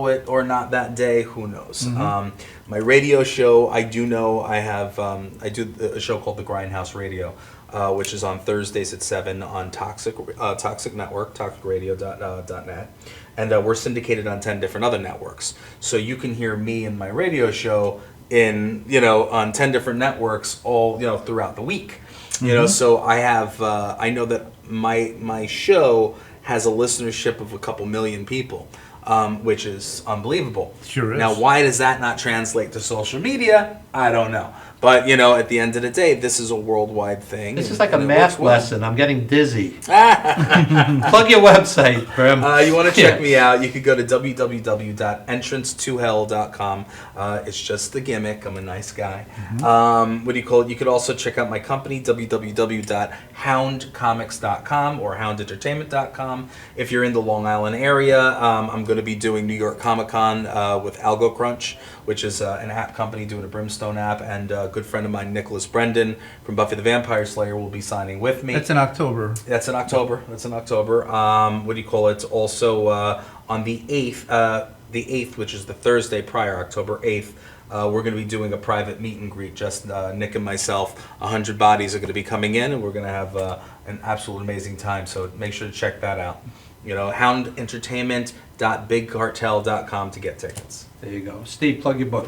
it or not that day, who knows? My radio show, I do know I have. I do a show called The Grindhouse Radio, which is on Thursdays at 7 on Toxic Network, toxicradio.net, and we're syndicated on 10 different other networks. So you can hear me and my radio show on 10 different networks all, you know, throughout the week. You know, so I have. I know that my show has a listenership of a couple million people, which is unbelievable. Sure is. Now, why does that not translate to social media? I don't know. But, you know, at the end of the day, this is a worldwide thing. This is and- like a and it math works well. lesson. I'm getting dizzy. Plug your website, Brim. You want to check Yeah. me out, you could go to www.entrancetohell.com. It's just a gimmick. I'm a nice guy. You could also check out my company, www.houndcomics.com or houndentertainment.com. If you're in the Long Island area, I'm going to be doing New York Comic Con with Algo Crunch, which is an app company doing a Brimstone app, and a good friend of mine, Nicholas Brendan from Buffy the Vampire Slayer, will be signing with me. That's in October. That's in October. Also on the 8th, which is the Thursday prior, October 8th, we're going to be doing a private meet and greet. Just Nick and myself. 100 bodies are going to be coming in, and we're going to have an absolute amazing time. So make sure to check that out. You know, houndentertainment.bigcartel.com to get tickets. There you go. Steve, plug your book.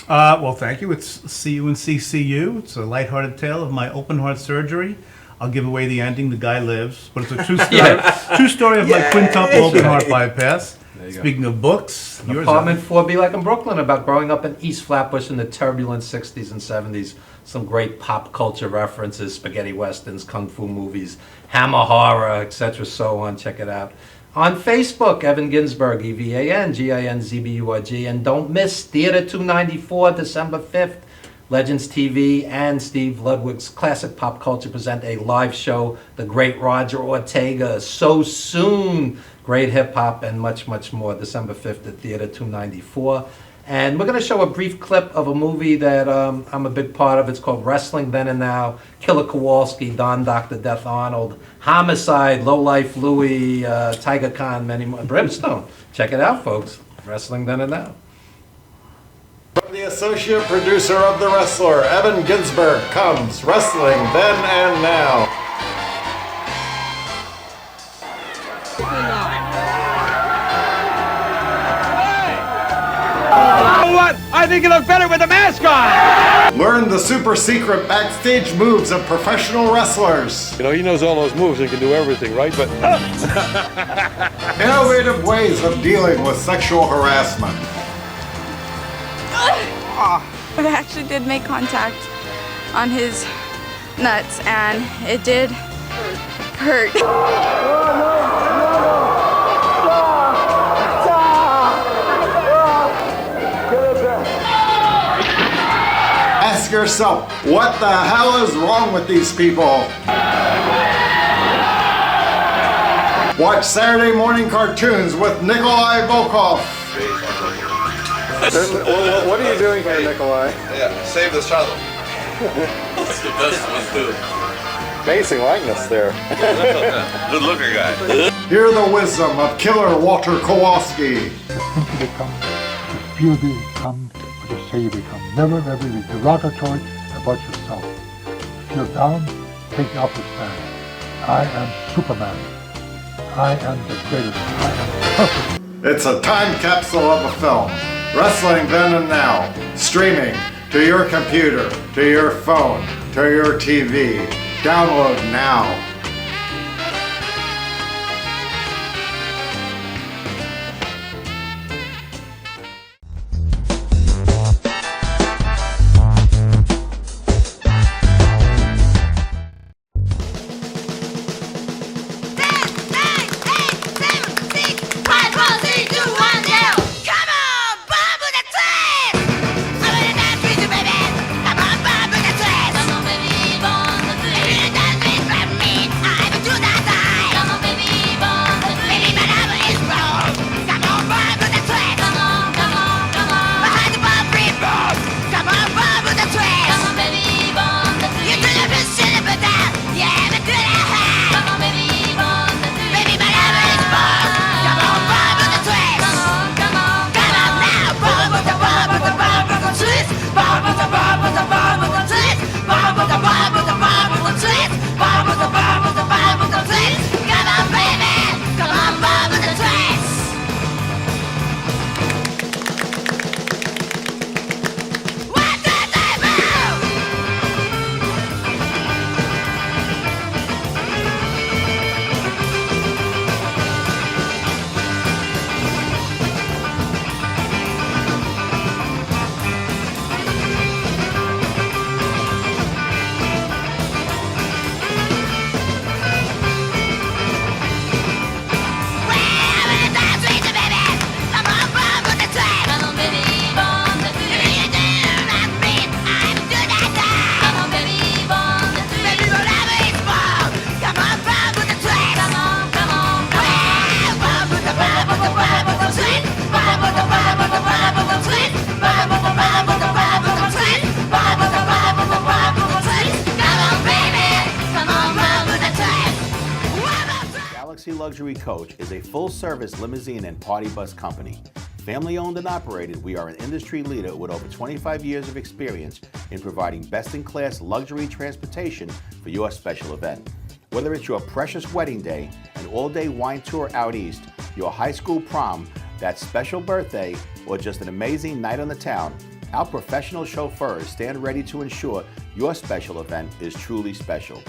Well, thank you. It's See You and CCU. It's a lighthearted tale of my open heart surgery. I'll give away the ending. The guy lives, but it's a true story. True story of my quintuple open heart bypass. There you go. Speaking of books, yours Apartment 4B like in Brooklyn, about growing up in East Flatbush in the turbulent 60s and 70s. Some great pop culture references, spaghetti westerns, kung fu movies, Hammer horror, etc. So on. Check it out. On Facebook, Evan Ginsberg, EVAN, GINZBURG. And don't miss Theater 294, December 5th. Legends TV and Steve Ludwig's Classic Pop Culture present a live show, The Great Roger Ortega, So Soon, Great Hip Hop, and much, much more, December 5th at Theater 294. And we're going to show a brief clip of a movie that I'm a big part of. It's called Wrestling Then and Now, Killer Kowalski, Don Dr. Death Arnold, Homicide, Low Life Louie, Tiger Khan, many more. Brimstone. Check it out, folks. Wrestling Then and Now. From the associate producer of The Wrestler, Evan Ginsberg, comes Wrestling Then and Now. You know what? I think you look better with a mask on! Learn the super secret backstage moves of professional wrestlers. You know, he knows all those moves and can do everything, right? But innovative ways of dealing with sexual harassment. But I actually did make contact on his nuts, and it did hurt. Ask yourself, what the hell is wrong with these people? Watch Saturday morning cartoons with Nikolai Volkov. What are you doing here, Nikolai? Yeah, save this child. That's the best one too. Amazing likeness there. Good looking guy. Hear the wisdom of Killer Walter Kowalski. Think you become, the feel you become, what you say you become. Never ever be derogatory about yourself. If you're down, take the upper stand. I am Superman. I am the greatest. I am perfect. It's a time capsule of a film. Wrestling Then and Now. Streaming to your computer, to your phone, to your TV. Download now. Luxury Coach is a full-service limousine and party bus company. Family-owned and operated, we are an industry leader with over 25 years of experience in providing best-in-class luxury transportation for your special event. Whether it's your precious wedding day, an all-day wine tour out east, your high school prom, that special birthday, or just an amazing night on the town, our professional chauffeurs stand ready to ensure your special event is truly special.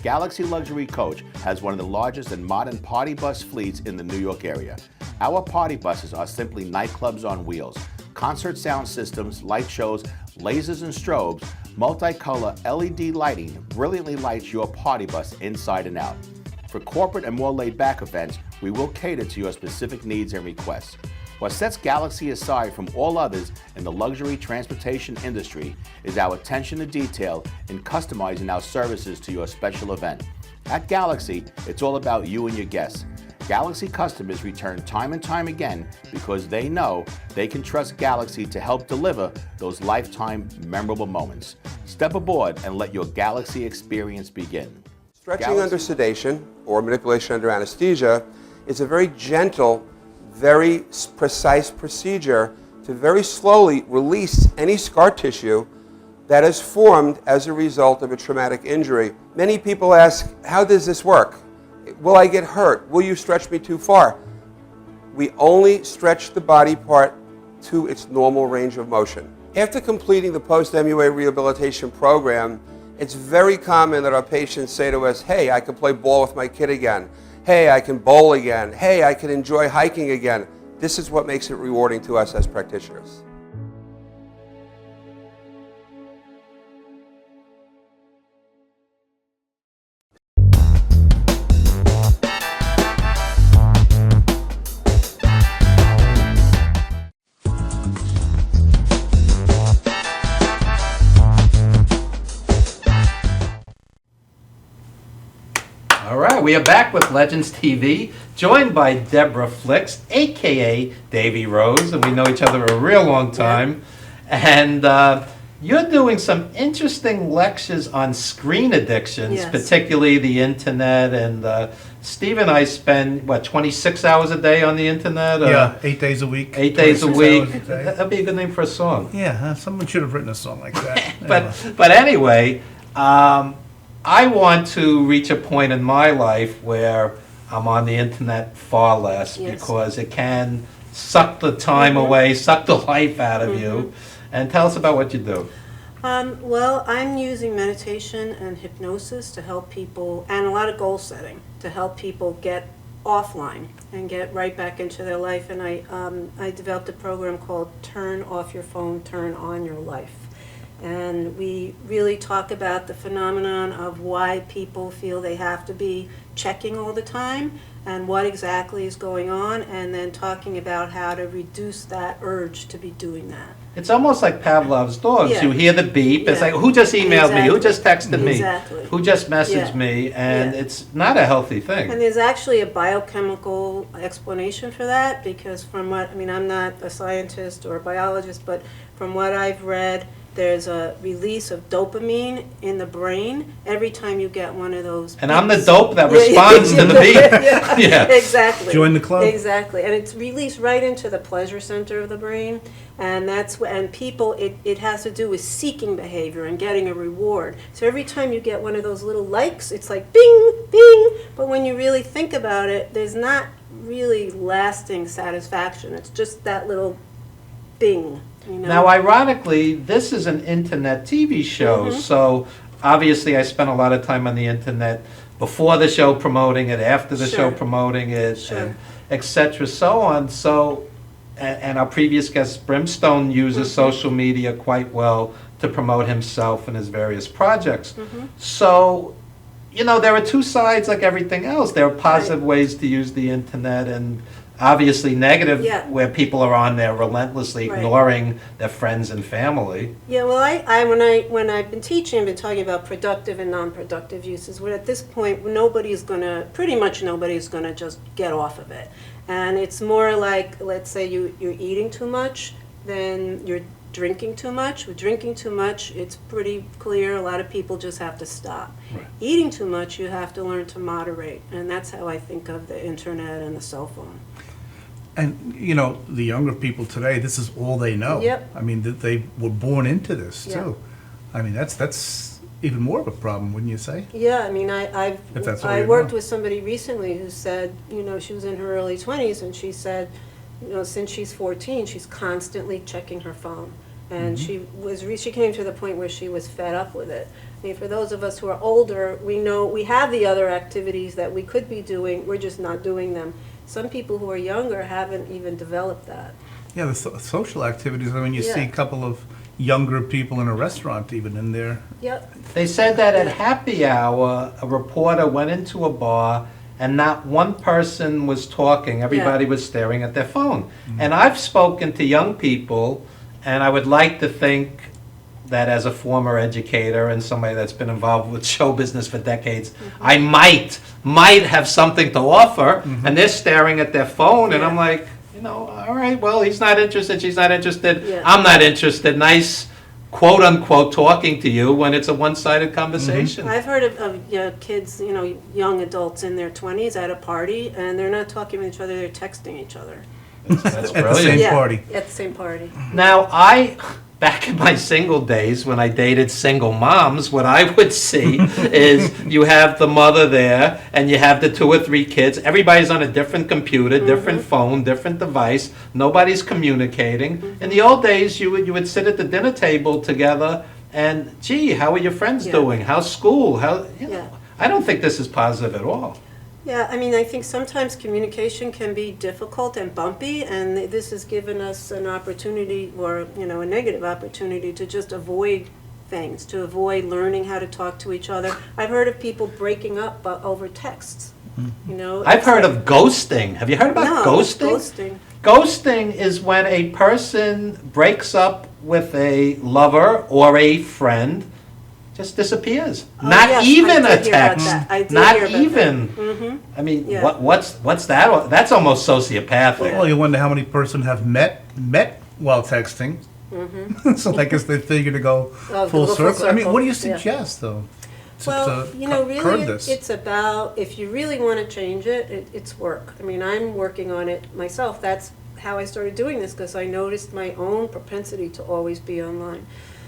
Galaxy Luxury Coach has one of the largest and modern party bus fleets in the New York area. Our party buses are simply nightclubs on wheels. Concert sound systems, light shows, lasers and strobes, multicolor LED lighting brilliantly lights your party bus inside and out. For corporate and more laid-back events, we will cater to your specific needs and requests. What sets Galaxy aside from all others in the luxury transportation industry is our attention to detail in customizing our services to your special event. At Galaxy, it's all about you and your guests. Galaxy customers return time and time again because they know they can trust Galaxy to help deliver those lifetime memorable moments. Step aboard and let your Galaxy experience begin. Stretching under sedation or manipulation under anesthesia is a very gentle, very precise procedure to very slowly release any scar tissue that is formed as a result of a traumatic injury. Many people ask, how does this work? Will I get hurt? Will you stretch me too far? We only stretch the body part to its normal range of motion. After completing the post-MUA rehabilitation program, it's very common that our patients say to us, hey, I can play ball with my kid again. Hey, I can bowl again. Hey, I can enjoy hiking again. This is what makes it rewarding to us as practitioners. All right, we are back with Legends TV, joined by Deborah Flicks, a.k.a. Davy Rose, and we know each other a real long time. And you're doing some interesting lectures on screen addictions, Yes. particularly the internet. And Steve and I spend, 26 hours a day on the internet? Yeah, 8 days a week. 8 days a 26 week. hours a day. That'd be a good name for a song. Yeah, someone should have written a song like that. But anyway, I want to reach a point in my life where I'm on the internet far less Yes. because it can suck the time away, suck the life out of you. And tell us about what you do. Well, I'm using meditation and hypnosis to help people, and a lot of goal setting, to help people get offline and get right back into their life. And I developed a program called Turn Off Your Phone, Turn On Your Life. And we really talk about the phenomenon of why people feel they have to be checking all the time and what exactly is going on, and then talking about how to reduce that urge to be doing that. It's almost like Pavlov's dogs. Yeah. You hear the beep. It's Yeah. like, who just emailed me? Who Exactly. just texted me? Exactly. Who just messaged Yeah. me? And Yeah. it's not a healthy thing. And there's actually a biochemical explanation for that, because from what, I'm not a scientist or a biologist, but from what I've read, there's a release of dopamine in the brain every time you get one of those. And I'm the beeps. dope that responds to the beep. Yeah, Yeah. exactly. Join the club. Exactly, and it's released right into the pleasure center of the brain, and and people, it has to do with seeking behavior and getting a reward. So every time you get one of those little likes, it's like bing, bing, but when you really think about it, there's not really lasting satisfaction. It's just that little bing. You know? Now, ironically, this is an internet TV show, so obviously I spent a lot of time on the internet before the show promoting it, after the show Sure. promoting it, Sure. and et cetera, so on. So, and our previous guest, Brimstone, uses social media quite well to promote himself and his various projects. So, there are two sides like everything else. There are positive ways to use the internet and obviously negative Yeah. where people are on there relentlessly Right. ignoring their friends and family. Yeah, well, when I've been teaching, I've been talking about productive and non-productive uses. Where at this point, pretty much nobody's gonna just get off of it. And it's more like, let's say you're eating too much, then you're drinking too much. With drinking too much, it's pretty clear a lot of people just have to stop. Eating too much, you have to learn to moderate. And that's how I think of the internet and the cell phone. And, the younger people today, this is all they know. Yep. They were born into this, Yeah. too. That's even more of a problem, wouldn't you say? Yeah, If that's all I you worked know. with somebody recently who said, she was in her early 20s, and she said, since she's 14, she's constantly checking her phone. And she came to the point where she was fed up with it. For those of us who are older, we know we have the other activities that we could be doing, we're just not doing them. Some people who are younger haven't even developed that. Yeah, the social activities, you see Yeah. a couple of younger people in a restaurant even in there. Yep. They said that at happy hour, a reporter went into a bar and not one person was talking. Everybody was staring at their phone. And I've spoken to young people, and I would like to think that as a former educator and somebody that's been involved with show business for decades, I might have something to offer, and they're staring at their phone, and I'm like, all right, well, he's not interested, she's not interested, I'm not interested. Nice, quote unquote, talking to you when it's a one-sided conversation. I've heard of kids, young adults in their 20s at a party, and they're not talking with each other, they're texting each other. That's At the same party. At the same party. Now, back in my single days when I dated single moms, what I would see is you have the mother there and you have the 2 or 3 kids. Everybody's on a different computer, different phone, different device. Nobody's communicating. In the old days, you would sit at the dinner table together and, gee, how are your friends doing? How's school? I don't think this is positive at all. Yeah, I mean, I think sometimes communication can be difficult and bumpy, and this has given us an opportunity, or, a negative opportunity, to just avoid things, to avoid learning how to talk to each other. I've heard of people breaking up over texts, I've heard of ghosting. Have you heard about ghosting? Ghosting. Ghosting is when a person breaks up with a lover or a friend, just disappears. Not even a text. Not even. I mean, what's that? That's almost sociopathic. Well, you wonder how many person have met while texting. So I guess they figure to go full circle. I mean, what do you suggest, though? Well, really, it's about, if you really want to change it, it's work. I mean, I'm working on it myself. That's how I started doing this, because I noticed my own propensity to always be online.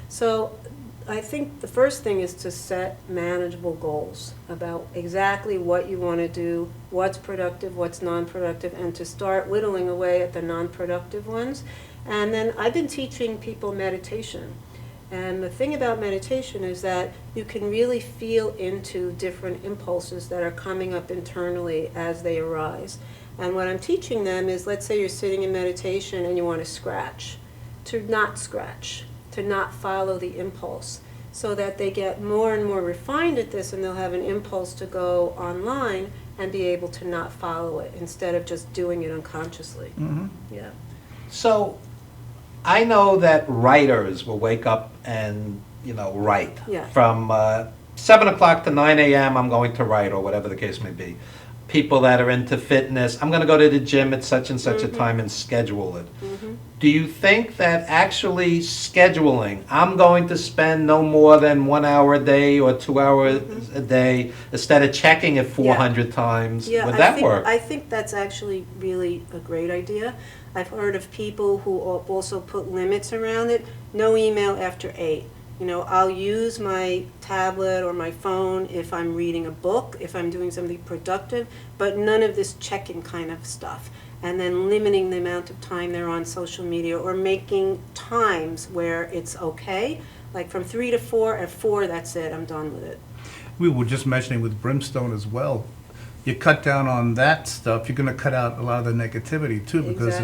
So I think the first thing is to set manageable goals about exactly what you want to do, what's productive, what's non-productive, and to start whittling away at the non-productive ones. And then I've been teaching people meditation. And the thing about meditation is that you can really feel into different impulses that are coming up internally as they arise. And what I'm teaching them is, let's say you're sitting in meditation and you want to scratch, to not scratch, to not follow the impulse, so that they get more and more refined at this, and they'll have an impulse to go online and be able to not follow it instead of just doing it unconsciously. Yeah. So I know that writers will wake up and, write. Yeah. From 7 o'clock to 9 a.m. I'm going to write, or whatever the case may be. People that are into fitness, I'm going to go to the gym at such and such a time and schedule it. Do you think that actually scheduling, I'm going to spend no more than 1 hour a day or 2 hours a day, instead of checking it 400 times, would that work? I think that's actually really a great idea. I've heard of people who also put limits around it. No email after 8. I'll use my tablet or my phone if I'm reading a book, if I'm doing something productive, but none of this checking kind of stuff. And then limiting the amount of time they're on social media, or making times where it's okay, like from 3 to 4, at 4, that's it, I'm done with it. We were just mentioning with Brimstone as well. You cut down on that stuff, you're going to cut out a lot of the negativity too, because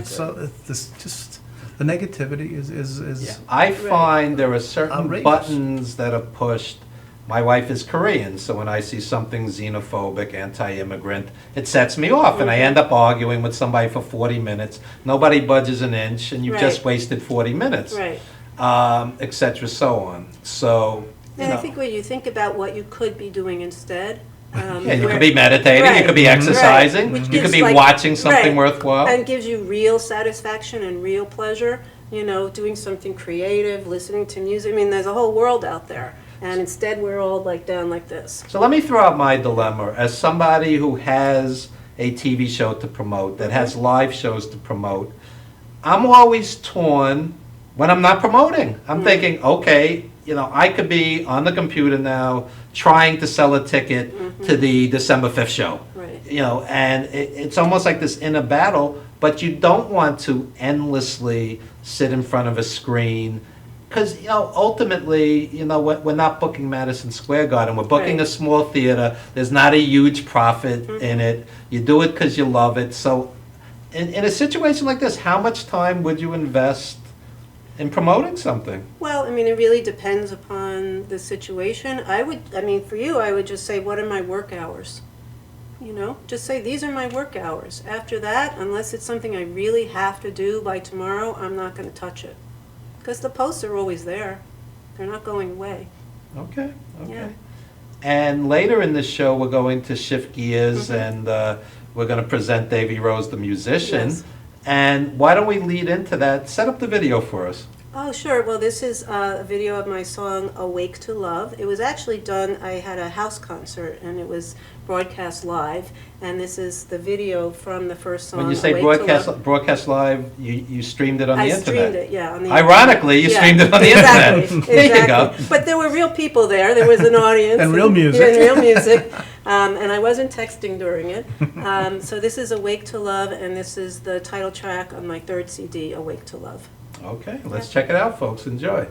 the negativity is I find there are certain outrageous buttons that are pushed. My wife is Korean, so when I see something xenophobic, anti-immigrant, it sets me off, and I end up arguing with somebody for 40 minutes. Nobody budges an inch, and you've just wasted 40 minutes, et cetera, so on. So, and I think when you think about what you could be doing instead, you could be meditating, you could be exercising, you could be watching something worthwhile. And gives you real satisfaction and real pleasure, doing something creative, listening to music. I mean, there's a whole world out there. And instead, we're all down like this. So let me throw out my dilemma. As somebody who has a TV show to promote, that has live shows to promote, I'm always torn when I'm not promoting. I'm thinking, okay, I could be on the computer now trying to sell a ticket to the December 5th show. And it's almost like this inner battle, but you don't want to endlessly sit in front of a screen. Because, ultimately, we're not booking Madison Square Garden. We're booking a small theater. There's not a huge profit in it. You do it because you love it. So in a situation like this, how much time would you invest in promoting something? Well, it really depends upon the situation. For you, I would just say, what are my work hours? You know, just say, these are my work hours. After that, unless it's something I really have to do by tomorrow, I'm not going to touch it. Because the posts are always there. They're not going away. Okay, okay. Yeah. And later in the show, we're going to shift gears and we're going to present Davy Rose, the musician. Yes. And why don't we lead into that? Set up the video for us. Oh, sure. Well, this is a video of my song, Awake to Love. It was actually done, I had a house concert, and it was broadcast live. And this is the video from the first song, When you say Awake to Love. broadcast live, you streamed it on the I internet. streamed it, yeah. On the Ironically, you streamed it on the exactly, internet. There you go. But there were real people there. There was an audience. And real music. Yeah, and real music. And I wasn't texting during it. So this is Awake to Love, and this is the title track on my third CD, Awake to Love. Okay, let's check it out, folks. Enjoy.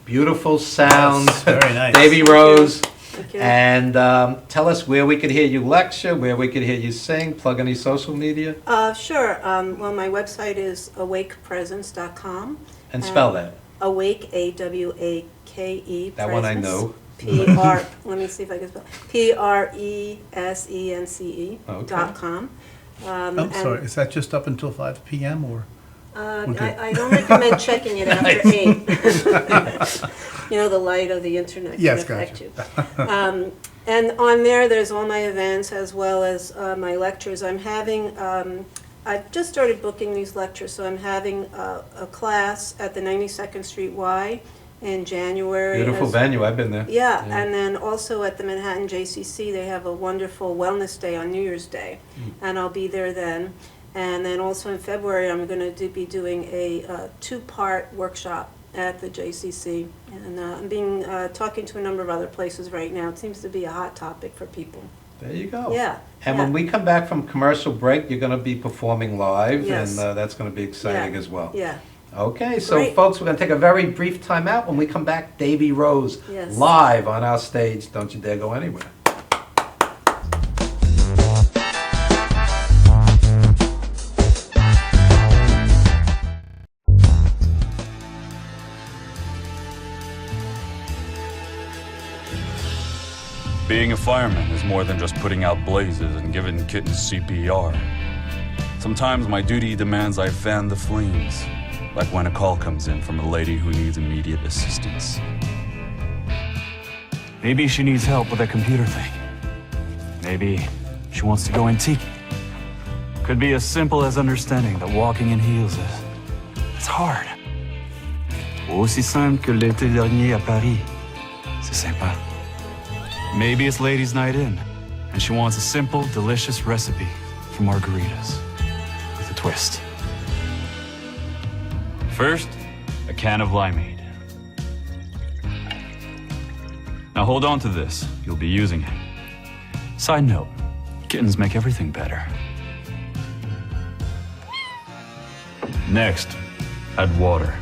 Beautiful sound. Yes, very nice. Davy Rose. Thank you. And tell us where we could hear you lecture, where we could hear you sing, plug any social media. Sure. Well, my website is awakepresence.com. And spell that. Awake, A-W-A-K-E. That one I know. P-R, let me see if I can spell. P-R-E-S-E-N-C-E .com. I'm sorry, is that just up until 5 p.m. or? Okay. I don't recommend checking it after 8. You know, the light of the internet can affect you. And on there's all my events as well as my lectures. I'm having, I've just started booking these lectures, so I'm having a class at the 92nd Street Y in January. Beautiful venue, I've been there. Yeah, and then also at the Manhattan JCC, they have a wonderful wellness day on New Year's Day, and I'll be there then. And then also in February, I'm going to be doing a 2-part workshop at the JCC, and I'm talking to a number of other places right now. It seems to be a hot topic for people. There you go. Yeah. And when we come back from commercial break, you're going to be performing live, Yes. and that's going to be exciting Yeah. as well. Yeah. Okay, so Great. folks, we're going to take a very brief time out. When we come back, Davy Rose Yes. live on our stage. Don't you dare go anywhere. Being a fireman is more than just putting out blazes and giving kittens CPR. Sometimes my duty demands I fan the flames, like when a call comes in from a lady who needs immediate assistance. Maybe she needs help with a computer thing. Maybe she wants to go antique. Could be as simple as understanding that walking in heels it's hard. Aussi simple que l'été dernier à Paris. C'est sympa. Maybe it's ladies' night in, and she wants a simple, delicious recipe for margaritas with a twist. First, a can of limeade. Now hold on to this. You'll be using it. Side note, kittens make everything better. Next, add water.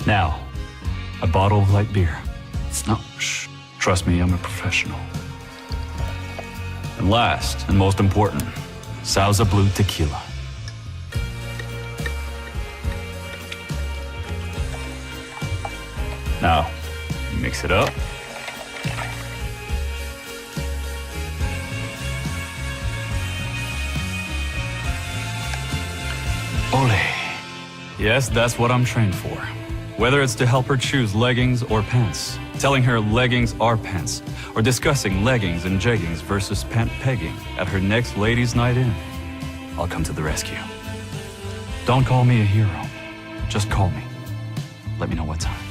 Now, a bottle of light beer. No, shh. Trust me, I'm a professional. And last, and most important, Sauza Blue Tequila. Now, mix it up. Ole. Yes, that's what I'm trained for. Whether it's to help her choose leggings or pants, telling her leggings are pants, or discussing leggings and jeggings versus pant pegging at her next ladies' night in, I'll come to the rescue. Don't call me a hero. Just call me. Let me know what time.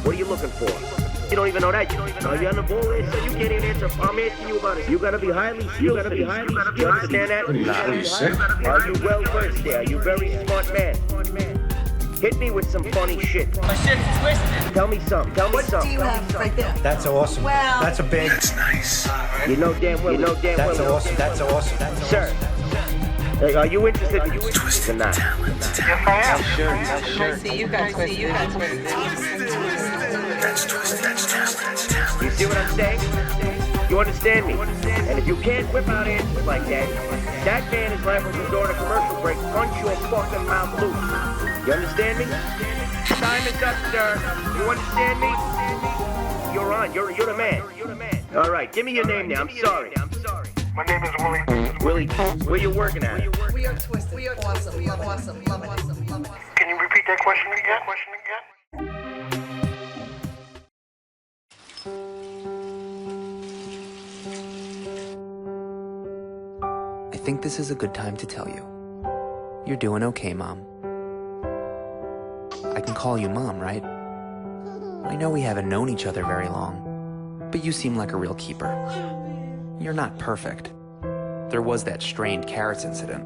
What are you looking for? You don't even know that. Are you on the ball list? So you can't even answer. I'm asking you about it. You gotta be highly skilled. You gotta be highly skilled. You understand that? Nah, are you sick? Are you well versed there? Are you a very smart man? Hit me with some funny shit. My shit's twisted. Tell me something. Tell me something. What do you have right there? That's awesome. Well, That's a big. That's nice. You know damn well. You know damn well. That's awesome. That's awesome. That's Sir. Hey, are you interested in twisted talent? Yes, I am. Sure. see you got twisted. That's twisted. That's talent. You see what I'm saying? You understand me? And if you can't whip out answers like that, that man is liable to door to commercial break, punch your fucking mouth loose. You understand me? Time is up, sir. You understand me? You're on. You're the man. All right, give me your name now. I'm sorry. My name is Willie. Willie, where you working at? We are twisted. We are awesome. We are awesome. Love awesome. Love awesome. Can you repeat that question again? I think this is a good time to tell you. You're doing okay, Mom. I can call you Mom, right? I know we haven't known each other very long, but you seem like a real keeper. You're not perfect. There was that strained carrots incident,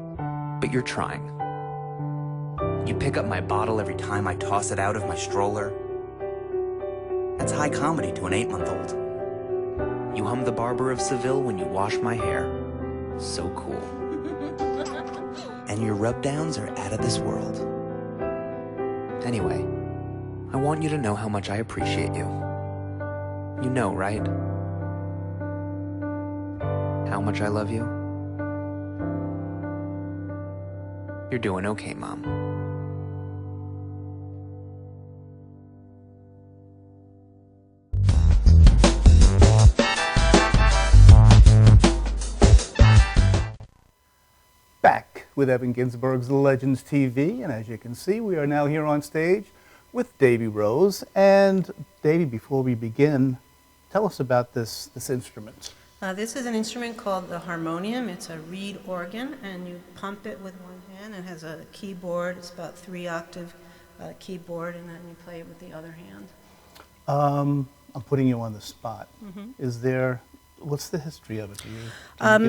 but you're trying. You pick up my bottle every time I toss it out of my stroller. That's high comedy to an 8-month-old. You hum the Barber of Seville when you wash my hair. So cool. And your rub-downs are out of this world. Anyway, I want you to know how much I appreciate you. You know, right? How much I love you? You're doing okay, Mom. Back with Evan Ginsberg's Legends TV, and as you can see, we are now here on stage with Davy Rose. And Davy, before we begin, tell us about this instrument. This is an instrument called the harmonium. It's a reed organ, and you pump it with one hand. It has a keyboard. It's about 3-octave keyboard, and then you play it with the other hand. I'm putting you on the spot. What's the history of it? Can you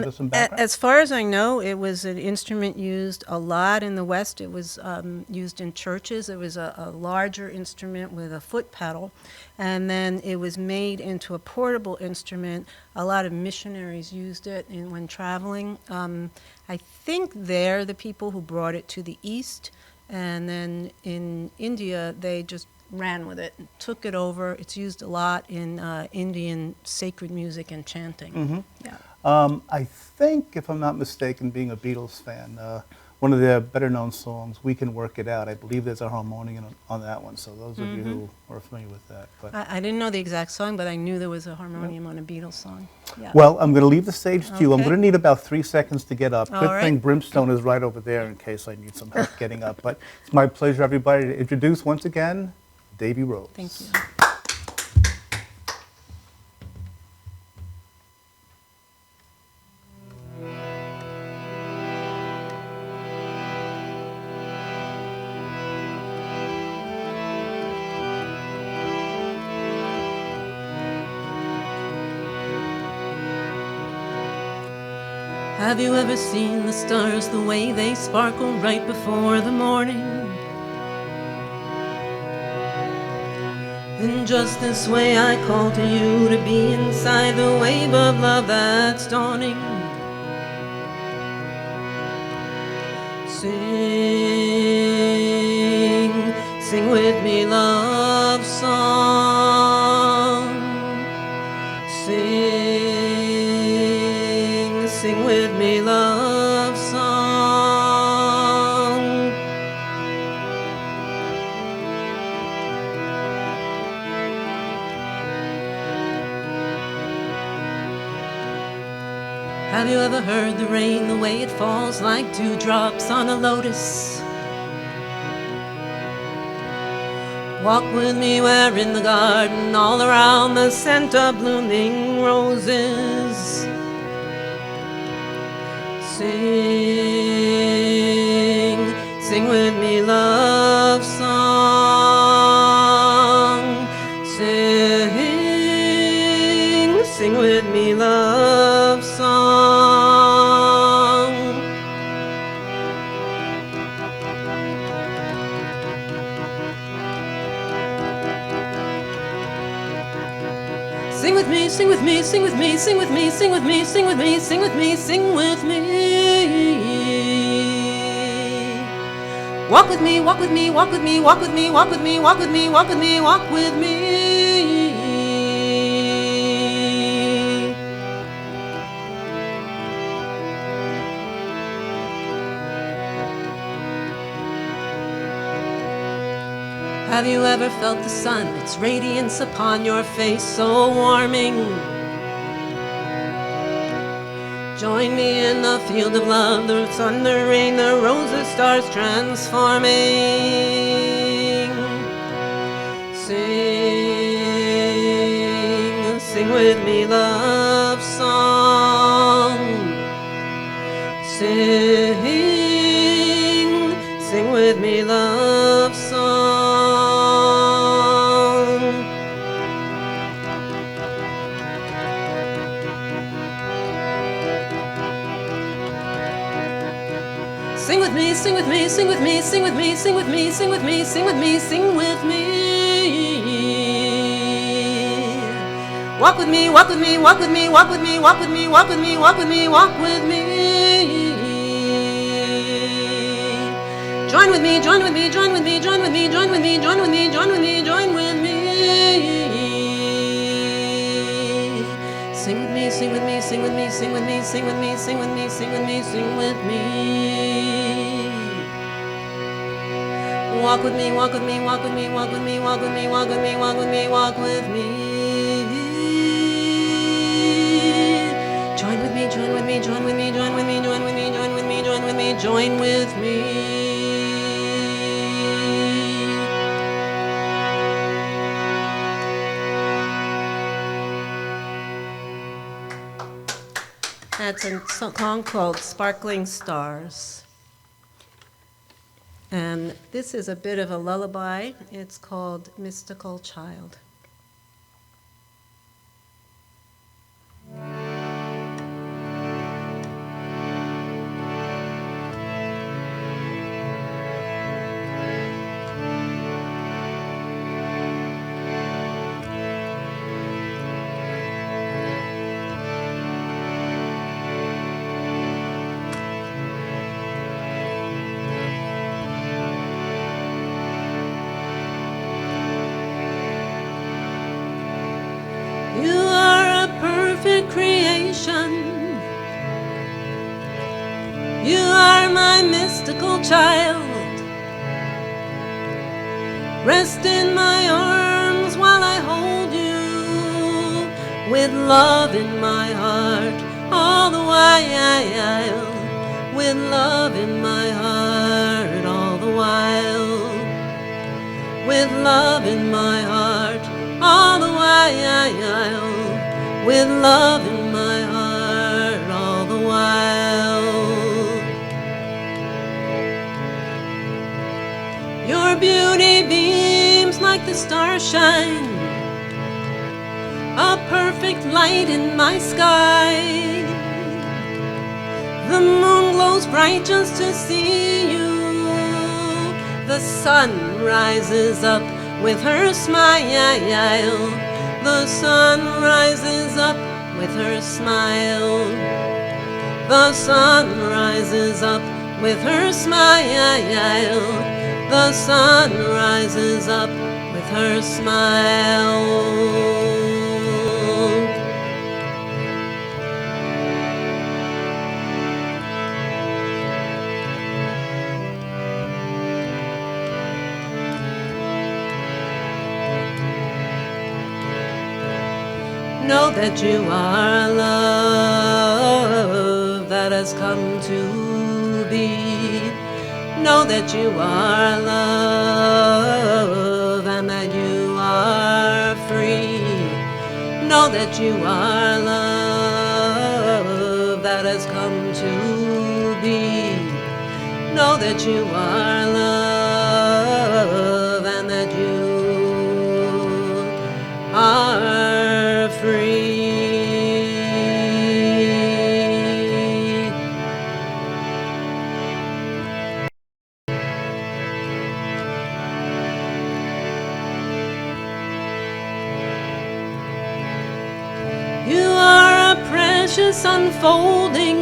give us some background? As far as I know, it was an instrument used a lot in the West. It was used in churches. It was a larger instrument with a foot pedal, and then it was made into a portable instrument. A lot of missionaries used it when traveling. I think they're the people who brought it to the East, and then in India, they just ran with it, took it over. It's used a lot in Indian sacred music and chanting. Yeah. I think, if I'm not mistaken, being a Beatles fan, one of their better-known songs, "We Can Work It Out," I believe there's a harmonium on that one, so those of you who are familiar with that. But I didn't know the exact song, but I knew there was a harmonium on a Beatles song. Yeah. Well, I'm going to leave the stage to you. I'm going to need about 3 seconds to get up. All Good right. thing Brimstone is right over there in case I need some help getting up. But it's my pleasure, everybody, to introduce once again Davy Rose. Thank you. Have you ever seen the stars, the way they sparkle right before the morning? In just this way I call to you to be inside the wave of love that's dawning. Sing, sing with me love song. Sing, sing with me love song. Have you ever heard the rain, the way it falls like dewdrops on a lotus? Walk with me where in the garden, all around the scent of blooming roses. Sing, sing with me love song. Sing, sing with me love song. Sing with me, sing with me, sing with me, sing with me, sing with me, sing with me, sing with me, sing with me. Walk with me, walk with me, walk with me, walk with me, walk with me, walk with me, walk with me, walk with me. Have you ever felt the sun, its radiance upon your face so warming? Join me in the field of love, the sun, the rain, the roses, stars transforming. Sing, sing with me love song. Sing, sing with me love song. with me, sing with me, sing with me, sing with me, sing with me, sing with me, sing with me, sing with me. Walk with me, walk with me, walk with me, walk with me, walk with me, walk with me, walk with me, walk with me. Join with me, join with me, join with me, join with me, join with me, join with me, join with me, join with me. Sing with me, sing with me, sing with me, sing with me, sing with me, sing with me, sing with me, sing with me. Walk with me, walk with me, walk with me, walk with me, walk with me, walk with me, walk with me, walk with me. Join with me, join with me, join with me, join with me, join with me, join with me, join with me, join with me. That's a song called Sparkling Stars. And this is a bit of a lullaby. It's called Mystical Child. You are a perfect creation. You are my mystical child. Rest in my arms while I hold you, with love in my heart all the while. With love in my heart all the while. With love in my heart all the while. With love in my heart all the while. Your beauty beams like the starshine, a perfect light in my sky. The moon glows bright just to see you. The sun rises up with her smile. The sun rises up with her smile. The sun rises up with her smile. The sun rises up with her smile. Know that you are love that has come to be. Know that you are love and that you are free. Know that you are love that has come to be. Know that you are love and that you are free. You are a precious unfolding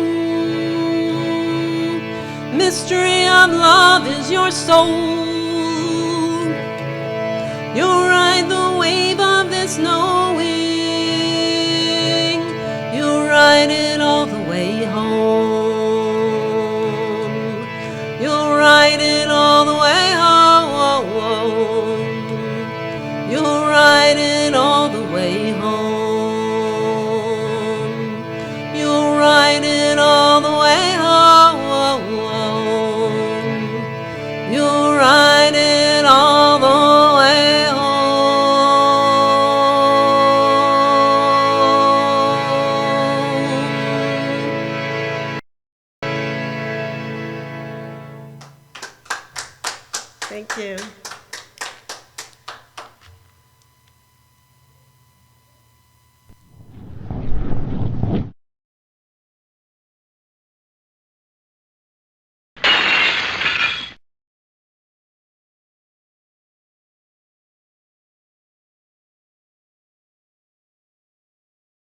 mystery of love is your soul. You ride the wave of this knowing. You ride it all the way home. You ride it all the way home. You ride it all the way home. You ride it all the way home. You ride it all the way home. Thank you.